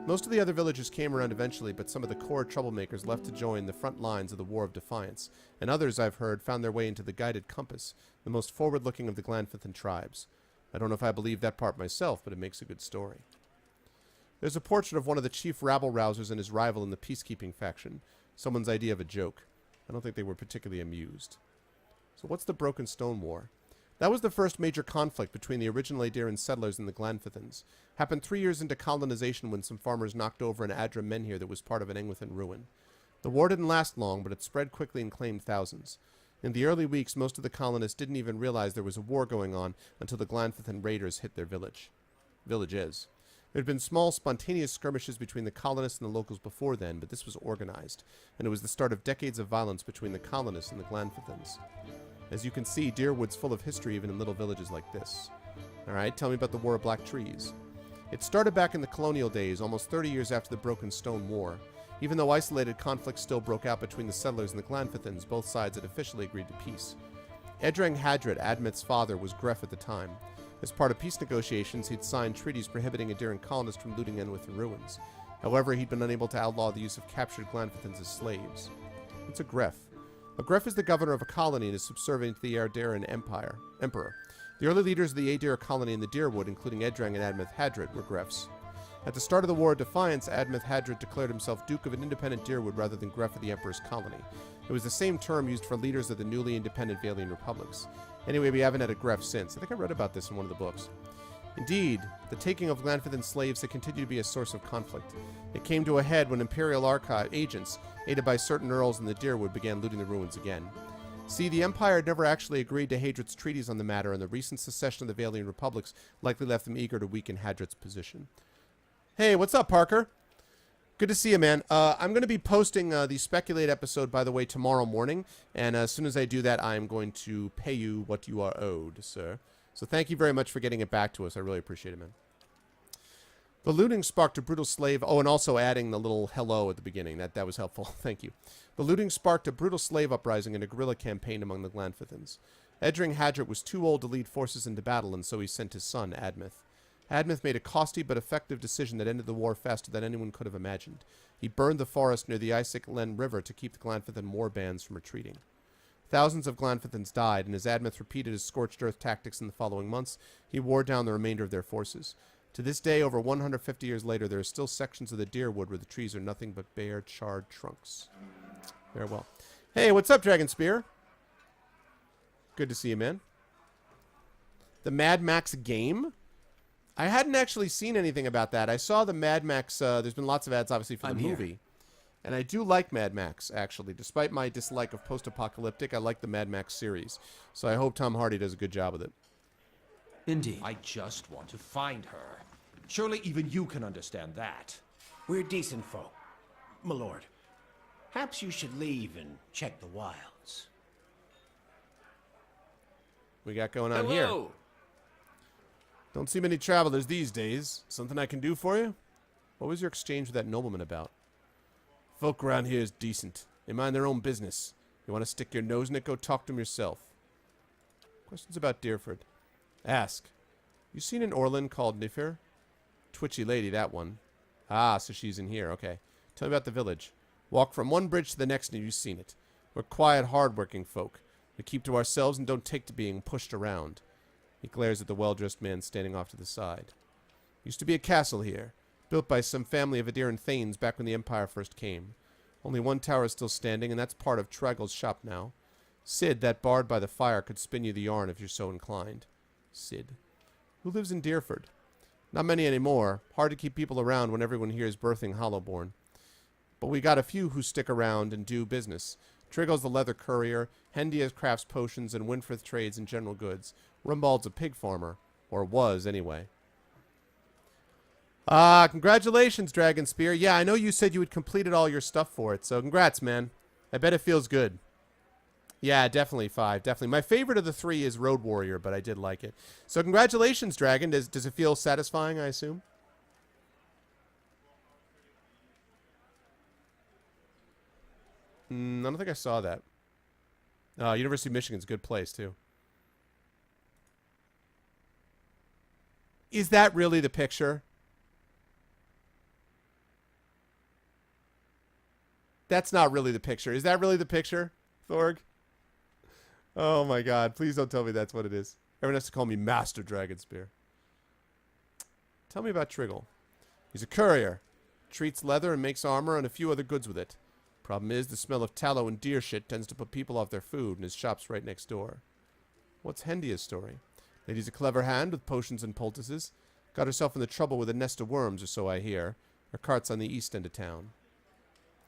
Most of the other villagers came around eventually, but some of the core troublemakers left to join the front lines of the War of Defiance, and others, I've heard, found their way into the Guided Compass, the most forward-looking of the Glanfithan tribes. I don't know if I believe that part myself, but it makes a good story. There's a portrait of one of the chief rabble-rousers and his rival in the peacekeeping faction. Someone's idea of a joke. I don't think they were particularly amused. So what's the Broken Stone War? That was the first major conflict between the original Adiran settlers and the Glanfithans. Happened 3 years into colonization when some farmers knocked over an Adra menhir that was part of an Engwithan ruin. The war didn't last long, but it spread quickly and claimed thousands. In the early weeks, most of the colonists didn't even realize there was a war going on until the Glanfithan raiders hit their villages. There had been small, spontaneous skirmishes between the colonists and the locals before then, but this was organized, and it was the start of decades of violence between the colonists and the Glanfithans. As you can see, Deerwood's full of history even in little villages like this. All right, tell me about the War of Black Trees. It started back in the colonial days, almost 30 years after the Broken Stone War. Even though isolated conflicts still broke out between the settlers and the Glanfithans, both sides had officially agreed to peace. Edrang Hadrit, Admeth's father, was Gref at the time. As part of peace negotiations, he'd signed treaties prohibiting Adairan colonists from looting Enwithan ruins. However, he'd been unable to outlaw the use of captured Glanfithans as slaves. What's a Gref? A Gref is the governor of a colony and is subservient to the Ardarian emperor. The early leaders of the Adair colony in the Deerwood, including Edrang and Admeth Hadrit, were Grefs. At the start of the War of Defiance, Admeth Hadrit declared himself Duke of an independent Deerwood rather than Gref of the Emperor's colony. It was the same term used for leaders of the newly independent Vailian republics. Anyway, we haven't had a Gref since. I think I read about this in one of the books. Indeed, the taking of Glanfithan slaves had continued to be a source of conflict. It came to a head when Imperial Archive agents, aided by certain earls in the Deerwood, began looting the ruins again. See, the Empire had never actually agreed to Hadrit's treaties on the matter, and the recent secession of the Vailian republics likely left them eager to weaken Hadrit's position. Hey, what's up, Parker? Good to see you, man. I'm going to be posting the Speculate episode, by the way, tomorrow morning. And as soon as I do that, I'm going to pay you what you are owed, sir. So thank you very much for getting it back to us. I really appreciate it, man. The looting sparked a brutal slave... Oh, and also adding the little hello at the beginning. That was helpful. Thank you. The looting sparked a brutal slave uprising and a guerrilla campaign among the Glanfithans. Edrang Hadrit was too old to lead forces into battle, and so he sent his son, Admeth. Admeth made a costly but effective decision that ended the war faster than anyone could have imagined. He burned the forest near the Isaac Len River to keep the Glanfithan war bands from retreating. Thousands of Glanfithans died, and as Admeth repeated his scorched earth tactics in the following months, he wore down the remainder of their forces. To this day, over 150 years later, there are still sections of the Deerwood where the trees are nothing but bare, charred trunks. Farewell. Hey, what's up, Dragon Spear? Good to see you, man. The Mad Max game? I hadn't actually seen anything about that. I saw the Mad Max, there's been lots of ads, obviously, for the movie. And I do like Mad Max, actually. Despite my dislike of post-apocalyptic, I like the Mad Max series. So I hope Tom Hardy does a good job with it. Indeed. I just want to find her. Surely even you can understand that. We're decent folk, my lord. Perhaps you should leave and check the wilds. We got going on here? Don't see many travelers these days. Something I can do for you? What was your exchange with that nobleman about? Folk around here is decent. They mind their own business. You want to stick your nose in it, go talk to them yourself. Questions about Deerford. Ask. You seen an Orlin called Nifir? Twitchy lady, that one. Ah, so she's in here. Okay. Tell me about the village. Walk from one bridge to the next and you've seen it. We're quiet, hard-working folk. We keep to ourselves and don't take to being pushed around. He glares at the well-dressed man standing off to the side. Used to be a castle here, built by some family of Adairan thanes back when the Empire first came. Only one tower is still standing, and that's part of Tragel's shop now. Sid, that bard by the fire, could spin you the yarn if you're so inclined. Sid. Who lives in Deerford? Not many anymore. Hard to keep people around when everyone here is birthing Hollowborn. But we got a few who stick around and do business. Triggle's the leather courier, Hendias crafts potions, and Winfrith trades in general goods. Rumbald's a pig farmer. Or was, anyway. Congratulations, Dragon Spear. Yeah, I know you said you had completed all your stuff for it, so congrats, man. I bet it feels good. Yeah, definitely 5. Definitely. My favorite of the 3 is Road Warrior, but I did like it. So congratulations, Dragon. Does it feel satisfying, I assume? I don't think I saw that. University of Michigan's a good place, too. Is that really the picture? That's not really the picture. Is that really the picture, Thorg? Oh my god. Please don't tell me that's what it is. Everyone has to call me Master Dragonspear. Tell me about Triggle. He's a courier. Treats leather and makes armor and a few other goods with it. Problem is, the smell of tallow and deer shit tends to put people off their food, and his shop's right next door. What's Hendia's story? Lady's a clever hand with potions and poultices. Got herself into trouble with a nest of worms, or so I hear. Her cart's on the east end of town.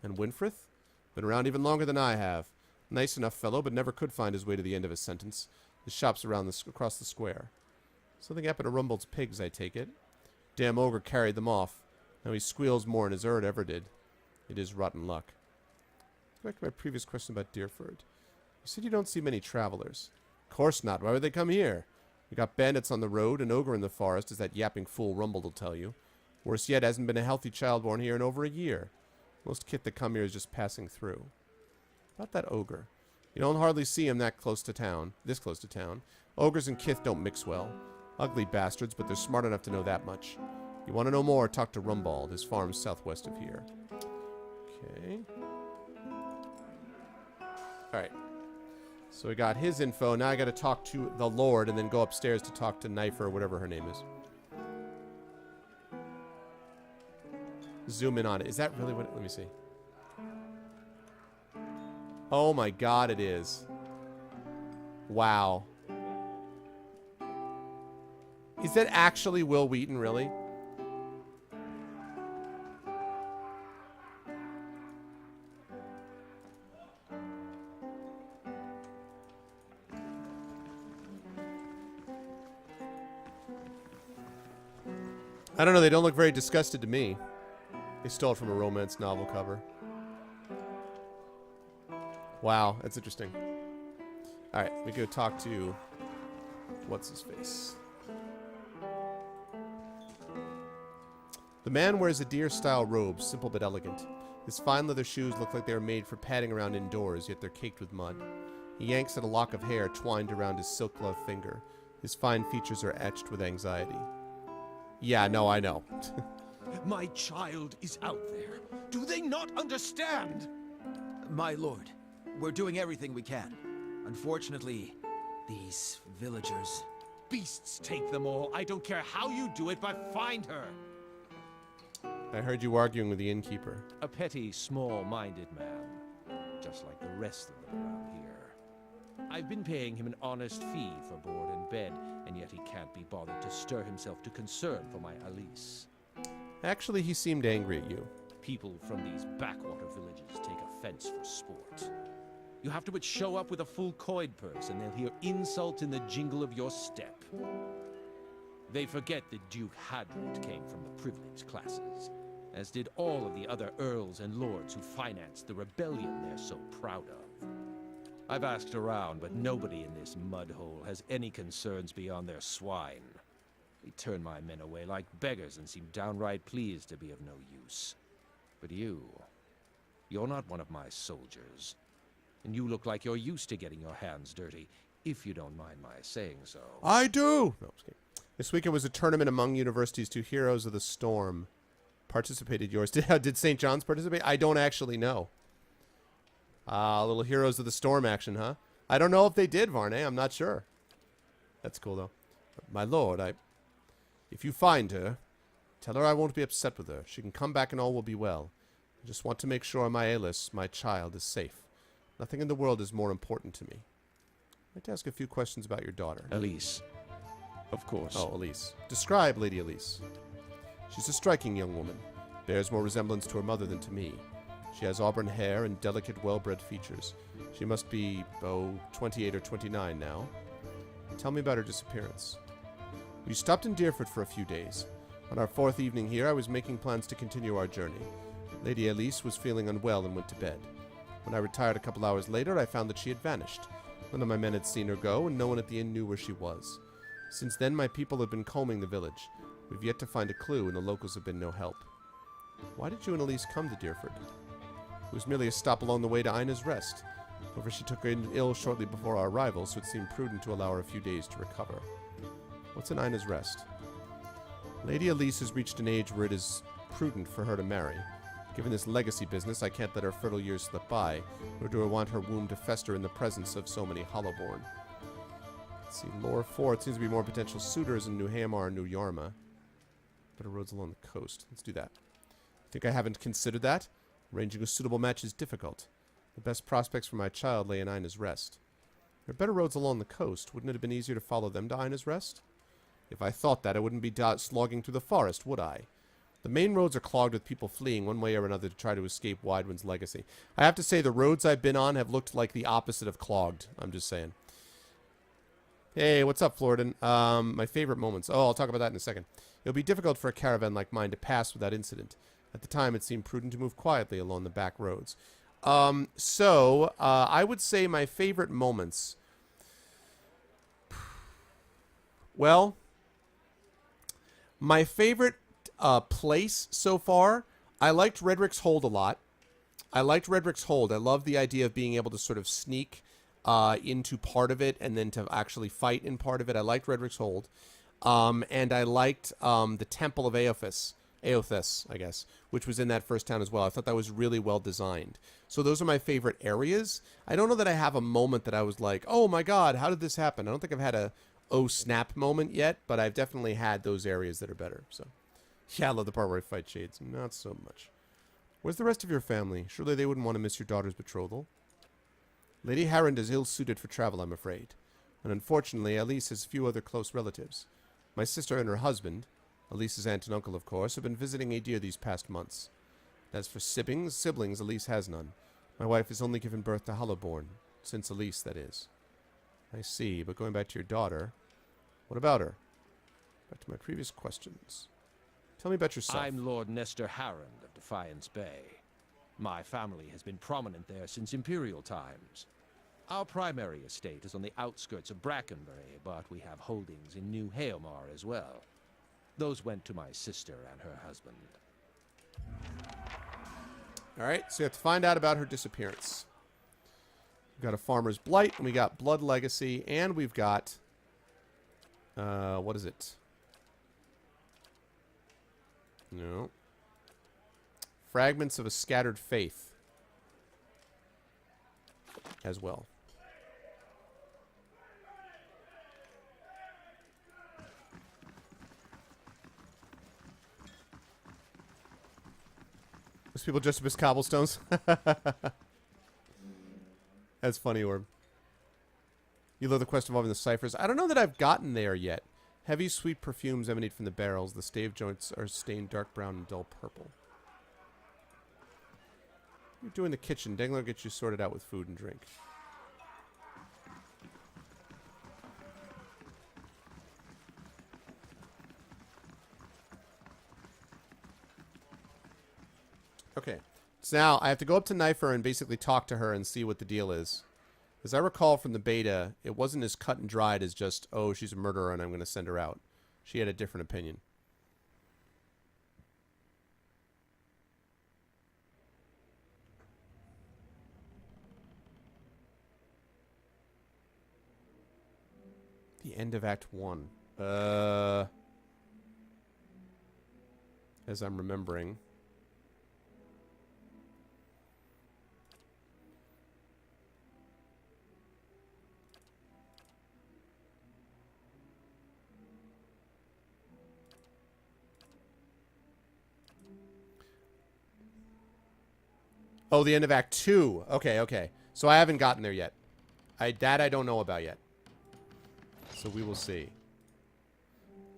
And Winfrith? Been around even longer than I have. Nice enough fellow, but never could find his way to the end of his sentence. His shop's around across the square. Something happened to Rumbald's pigs, I take it. Damn ogre carried them off. Now he squeals more than his Erd ever did. It is rotten luck. Let's go back to my previous question about Deerford. You said you don't see many travelers. Of course not. Why would they come here? We got bandits on the road, an ogre in the forest, as that yapping fool Rumble will tell you. Worse yet, hasn't been a healthy child born here in over a year. Most kith that come here is just passing through. About that ogre. You don't hardly see him that close to town. This close to town. Ogres and kith don't mix well. Ugly bastards, but they're smart enough to know that much. You want to know more, talk to Rumbald. His farm's southwest of here. Okay. Alright. So we got his info. Now I got to talk to the Lord and then go upstairs to talk to Knifer or whatever her name is. Zoom in on it. Is that really what... Let me see. Oh my god, it is. Wow. Is that actually Will Wheaton, really? I don't know, they don't look very disgusted to me. They stole it from a romance novel cover. Wow, that's interesting. Alright, we go talk to... What's-his-face? The man wears a deer-style robe, simple but elegant. His fine leather shoes look like they are made for padding around indoors, yet they're caked with mud. He yanks at a lock of hair twined around his silk-gloved finger. His fine features are etched with anxiety. Yeah, no, I know. My child is out there. Do they not understand? My lord, we're doing everything we can. Unfortunately, these villagers... Beasts take them all. I don't care how you do it, but find her. I heard you arguing with the innkeeper. A petty, small-minded man. Just like the rest of them around here. I've been paying him an honest fee for board and bed, and yet he can't be bothered to stir himself to concern for my Alice. Actually, he seemed angry at you. People from these backwater villages take offense for sport. You have to but show up with a full coin purse, and they'll hear insult in the jingle of your step. They forget that Duke Hadrid came from the privileged classes, as did all of the other earls and lords who financed the rebellion they're so proud of. I've asked around, but nobody in this mud hole has any concerns beyond their swine. They turn my men away like beggars and seem downright pleased to be of no use. But you're not one of my soldiers. And you look like you're used to getting your hands dirty, if you don't mind my saying so. I do! No, just kidding. This weekend was a tournament among universities to Heroes of the Storm. Participated yours. Did St. John's participate? I don't actually know. A little Heroes of the Storm action, huh? I don't know if they did, Varney. I'm not sure. That's cool, though. My lord, if you find her, tell her I won't be upset with her. She can come back and all will be well. I just want to make sure my Alice, my child, is safe. Nothing in the world is more important to me. I'd like to ask a few questions about your daughter. Elise. Of course. Oh, Elise. Describe Lady Elise. She's a striking young woman. Bears more resemblance to her mother than to me. She has auburn hair and delicate, well-bred features. She must be, 28 or 29 now. Tell me about her disappearance. We stopped in Deerford for a few days. On our 4th evening here, I was making plans to continue our journey. Lady Elise was feeling unwell and went to bed. When I retired a couple hours later, I found that she had vanished. None of my men had seen her go, and no one at the inn knew where she was. Since then, my people have been combing the village. We've yet to find a clue, and the locals have been no help. Why did you and Elise come to Deerford? It was merely a stop along the way to Ina's Rest. However, she took ill shortly before our arrival, so it seemed prudent to allow her a few days to recover. What's in Ina's Rest? Lady Elise has reached an age where it is prudent for her to marry. Given this legacy business, I can't let her fertile years slip by, nor do I want her womb to fester in the presence of so many Hollowborn. Let's see, lore 4. It seems to be more potential suitors in New Hamar and New Yarma. Better roads along the coast. Let's do that. Think I haven't considered that? Arranging a suitable match is difficult. The best prospects for my child lay in Ina's Rest. There are better roads along the coast. Wouldn't it have been easier to follow them to Ina's Rest? If I thought that, I wouldn't be slogging through the forest, would I? The main roads are clogged with people fleeing one way or another to try to escape Widewind's legacy. I have to say, the roads I've been on have looked like the opposite of clogged. I'm just saying. Hey, what's up, Floridan? My favorite moments. Oh, I'll talk about that in a second. It'll be difficult for a caravan like mine to pass without incident. At the time, it seemed prudent to move quietly along the back roads. I would say my favorite moments... Well, my favorite place so far, I liked Redrick's Hold a lot. I liked Redrick's Hold. I love the idea of being able to sort of sneak into part of it and then to actually fight in part of it. I liked Redrick's Hold. And I liked the Temple of Aothas, I guess, which was in that first town as well. I thought that was really well designed. So those are my favorite areas. I don't know that I have a moment that I was like, oh my god, how did this happen? I don't think I've had a oh snap moment yet, but I've definitely had those areas that are better. So yeah, I love the part where I fight Shades. Not so much. Where's the rest of your family? Surely they wouldn't want to miss your daughter's betrothal. Lady Harrond is ill-suited for travel, I'm afraid. And unfortunately, Elise has few other close relatives. My sister and her husband, Elise's aunt and uncle, of course, have been visiting Adir these past months. As for siblings, Elise has none. My wife has only given birth to Hollowborn, since Elise, that is. I see, but going back to your daughter, what about her? Back to my previous questions. Tell me about yourself. I'm Lord Nestor Harrond of Defiance Bay. My family has been prominent there since Imperial times. Our primary estate is on the outskirts of Brackenbury, but we have holdings in New Haomar as well. Those went to my sister and her husband. Alright, so you have to find out about her disappearance. We've got a Farmer's Blight, and we got Blood Legacy, and we've got... what is it? No. Fragments of a Scattered Faith. As well. Those people dressed up as cobblestones. That's funny, Orb. You love the quest involving the ciphers. I don't know that I've gotten there yet. Heavy, sweet perfumes emanate from the barrels. The stave joints are stained dark brown and dull purple. You're doing the kitchen. Dangler will get you sorted out with food and drink. Okay. So now I have to go up to Knifer and basically talk to her and see what the deal is. As I recall from the beta, it wasn't as cut and dried as just, oh, she's a murderer and I'm going to send her out. She had a different opinion. The end of Act 1. As I'm remembering. Oh, the end of Act 2. Okay, okay. So I haven't gotten there yet. That I don't know about yet. So we will see.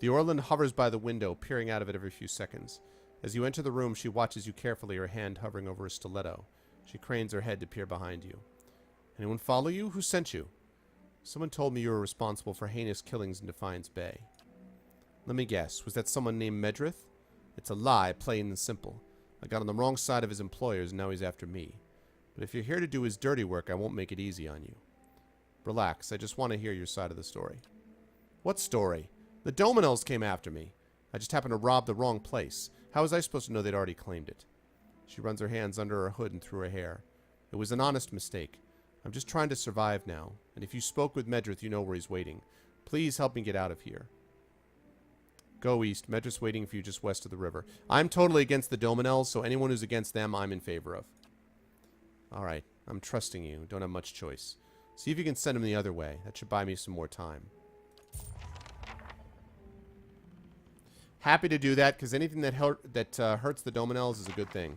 The Orland hovers by the window, peering out of it every few seconds. As you enter the room, she watches you carefully, her hand hovering over a stiletto. She cranes her head to peer behind you. Anyone follow you? Who sent you? Someone told me you were responsible for heinous killings in Defiance Bay. Let me guess. Was that someone named Medrith? It's a lie, plain and simple. I got on the wrong side of his employers, and now he's after me. But if you're here to do his dirty work, I won't make it easy on you. Relax, I just want to hear your side of the story. What story? The Dominels came after me. I just happened to rob the wrong place. How was I supposed to know they'd already claimed it? She runs her hands under her hood and through her hair. It was an honest mistake. I'm just trying to survive now, and if you spoke with Medrith, you know where he's waiting. Please help me get out of here. Go east. Medrith's waiting for you just west of the river. I'm totally against the Dominels, so anyone who's against them, I'm in favor of. Alright, I'm trusting you. Don't have much choice. See if you can send him the other way. That should buy me some more time. Happy to do that, because anything that hurts the Dominels is a good thing.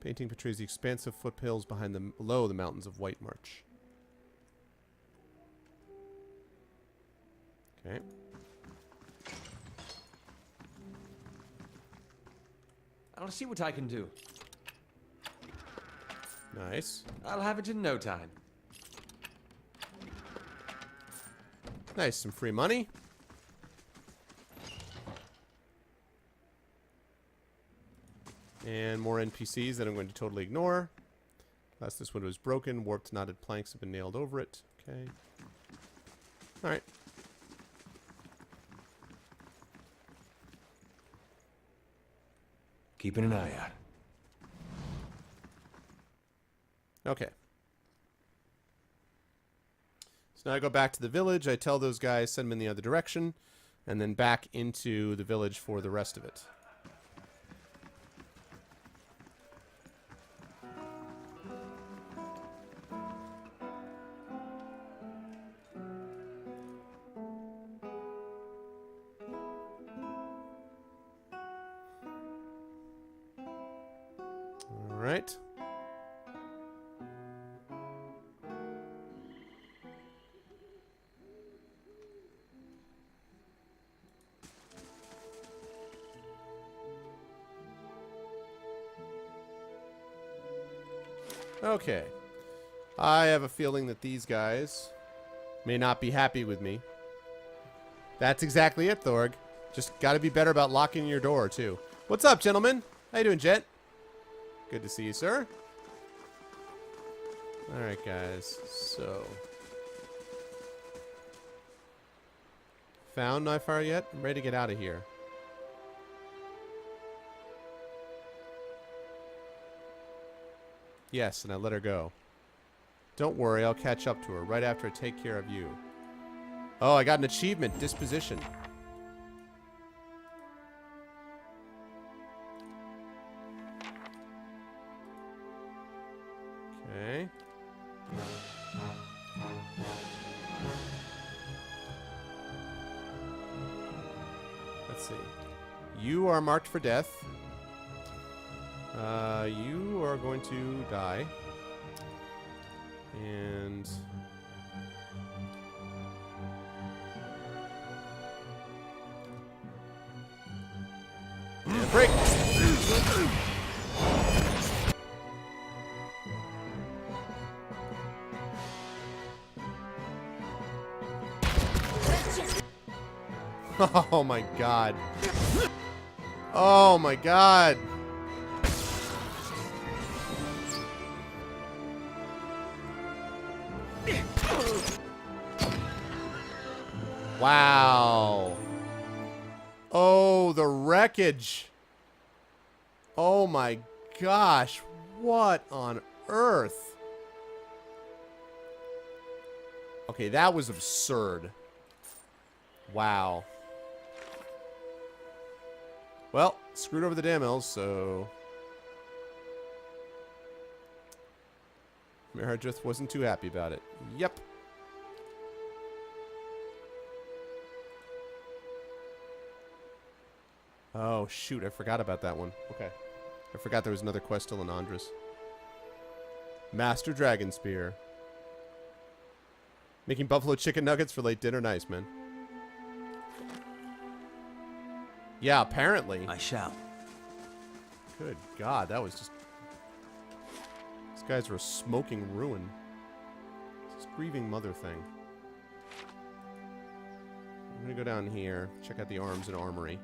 Painting portrays the expansive foothills below the mountains of White March. Okay. I'll see what I can do. Nice. I'll have it in no time. Nice, some free money. And more NPCs that I'm going to totally ignore. Unless this window is broken, warped knotted planks have been nailed over it. Okay. Alright. Keeping an eye out. Okay. So now I go back to the village. I tell those guys, send them in the other direction. And then back into the village for the rest of it. All right. Okay. I have a feeling that these guys may not be happy with me. That's exactly it, Thorg. Just got to be better about locking your door, too. What's up, gentlemen? How you doing, Jet? Good to see you, sir. Alright, guys. So. Found Nightfire yet? I'm ready to get out of here. Yes, and I let her go. Don't worry, I'll catch up to her right after I take care of you. Oh, I got an achievement. Disposition. Okay. Let's see. You are marked for death. You are going to die. And... break! Oh my god. Oh my god. Wow. Oh, the wreckage. Oh my gosh. What on earth? Okay, that was absurd. Wow. Well, screwed over the damn elves, so... Meredith wasn't too happy about it. Yep. Oh, shoot. I forgot about that one. Okay. I forgot there was another quest still in Andres. Master Dragon Spear. Making buffalo chicken nuggets for late dinner. Nice, man. Yeah, apparently. I shall. Good God, that was just... These guys were a smoking ruin. This grieving mother thing. I'm gonna go down here, check out the arms and armory.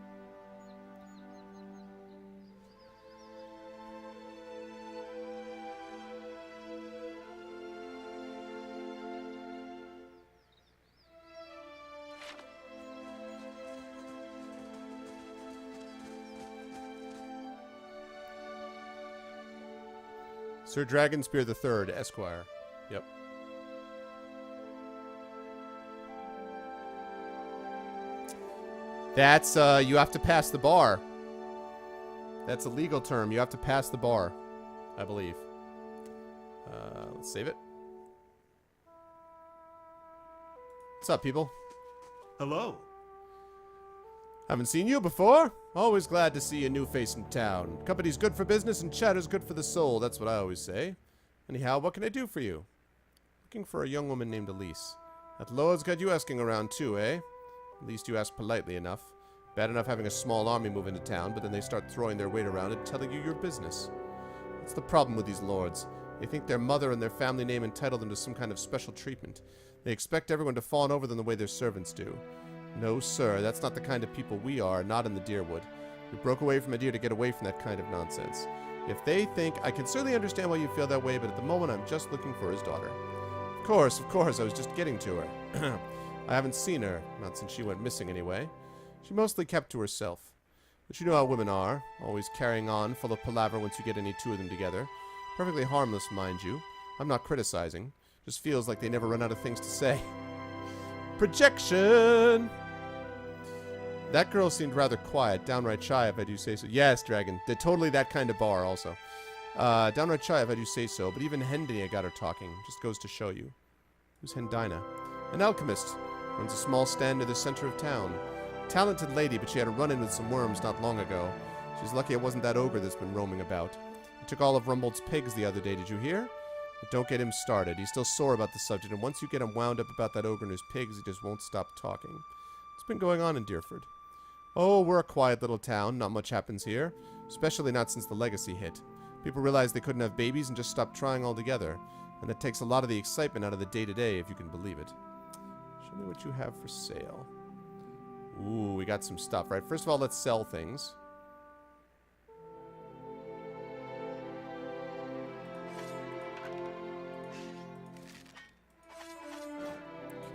Sir Dragonspear III, Esquire. Yep. That's, you have to pass the bar. That's a legal term. You have to pass the bar, I believe. Let's save it. What's up, people? Hello. Haven't seen you before. Always glad to see a new face in town. Company's good for business and chatter's good for the soul. That's what I always say. Anyhow, what can I do for you? Looking for a young woman named Elise. That Lord's got you asking around too, eh? At least you ask politely enough. Bad enough having a small army move into town, but then they start throwing their weight around and telling you your business. That's the problem with these lords. They think their mother and their family name entitle them to some kind of special treatment. They expect everyone to fawn over them the way their servants do. No, sir, that's not the kind of people we are, not in the Deerwood. We broke away from Adir to get away from that kind of nonsense. If they think, I can certainly understand why you feel that way, but at the moment I'm just looking for his daughter. Of course, I was just getting to her. I haven't seen her, not since she went missing anyway. She mostly kept to herself. But you know how women are, always carrying on, full of palaver once you get any two of them together. Perfectly harmless, mind you. I'm not criticizing. Just feels like they never run out of things to say. Projection! That girl seemed rather quiet, downright shy if I do say so. Yes, Dragon. They're totally that kind of bar also. Downright shy if I do say so, but even Hendina got her talking. Just goes to show you. Who's Hendina? An alchemist. Runs a small stand near the center of town. Talented lady, but she had a run-in with some worms not long ago. She's lucky it wasn't that ogre that's been roaming about. He took all of Rumbold's pigs the other day, did you hear? But don't get him started. He's still sore about the subject, and once you get him wound up about that ogre and his pigs, he just won't stop talking. What's been going on in Deerford? Oh, we're a quiet little town. Not much happens here. Especially not since the legacy hit. People realized they couldn't have babies and just stopped trying altogether. And that takes a lot of the excitement out of the day-to-day, if you can believe it. Show me what you have for sale. Ooh, we got some stuff, right? First of all, let's sell things.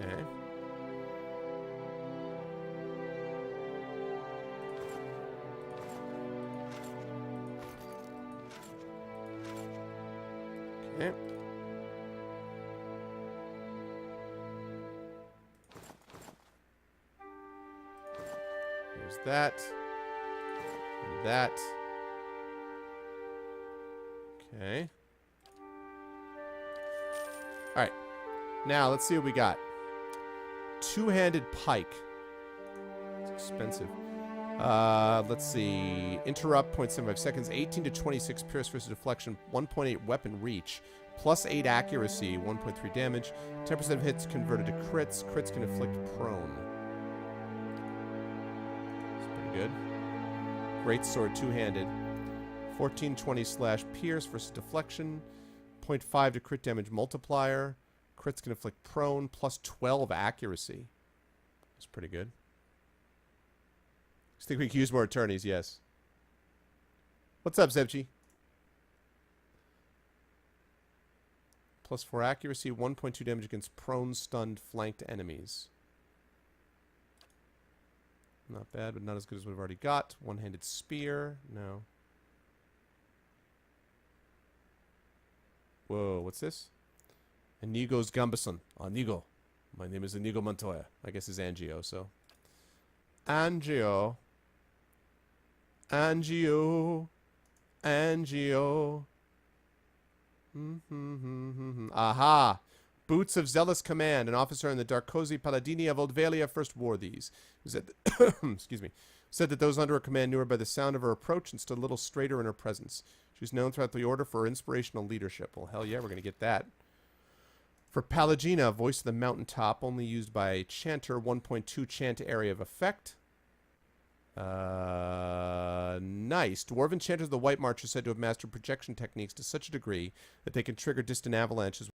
Okay. Okay. There's that. And that. Okay. Alright. Now, let's see what we got. Two-handed pike. It's expensive. Let's see. Interrupt, 0.75 seconds. 18 to 26 pierce versus deflection. 1.8 weapon reach. Plus 8 accuracy. 1.3 damage. 10% of hits converted to crits. Crits can inflict prone. That's pretty good. Great sword, two-handed. 1420 slash pierce versus deflection. 0.5 to crit damage multiplier. Crits can inflict prone. Plus 12 accuracy. That's pretty good. I think we can use more attorneys, yes. What's up, Zebchi? Plus 4 accuracy, 1.2 damage against prone, stunned, flanked enemies. Not bad, but not as good as we've already got. One-handed spear, no. Whoa, what's this? Inigo's Gambeson. Inigo. My name is Inigo Montoya. I guess it's Angio, so. Angio. Angio. Angio. Aha! Boots of Zealous Command. An officer in the Darkosi Paladini of Oldvalia first wore these. Said excuse me. Said that those under her command knew her by the sound of her approach and stood a little straighter in her presence. She was known throughout the order for her inspirational leadership. Well, hell yeah, we're going to get that. For Palagina, Voice of the Mountaintop, only used by Chanter, 1.2 chant area of effect. Nice. Dwarven Chanters of the White March are said to have mastered projection techniques to such a degree that they can trigger distant avalanches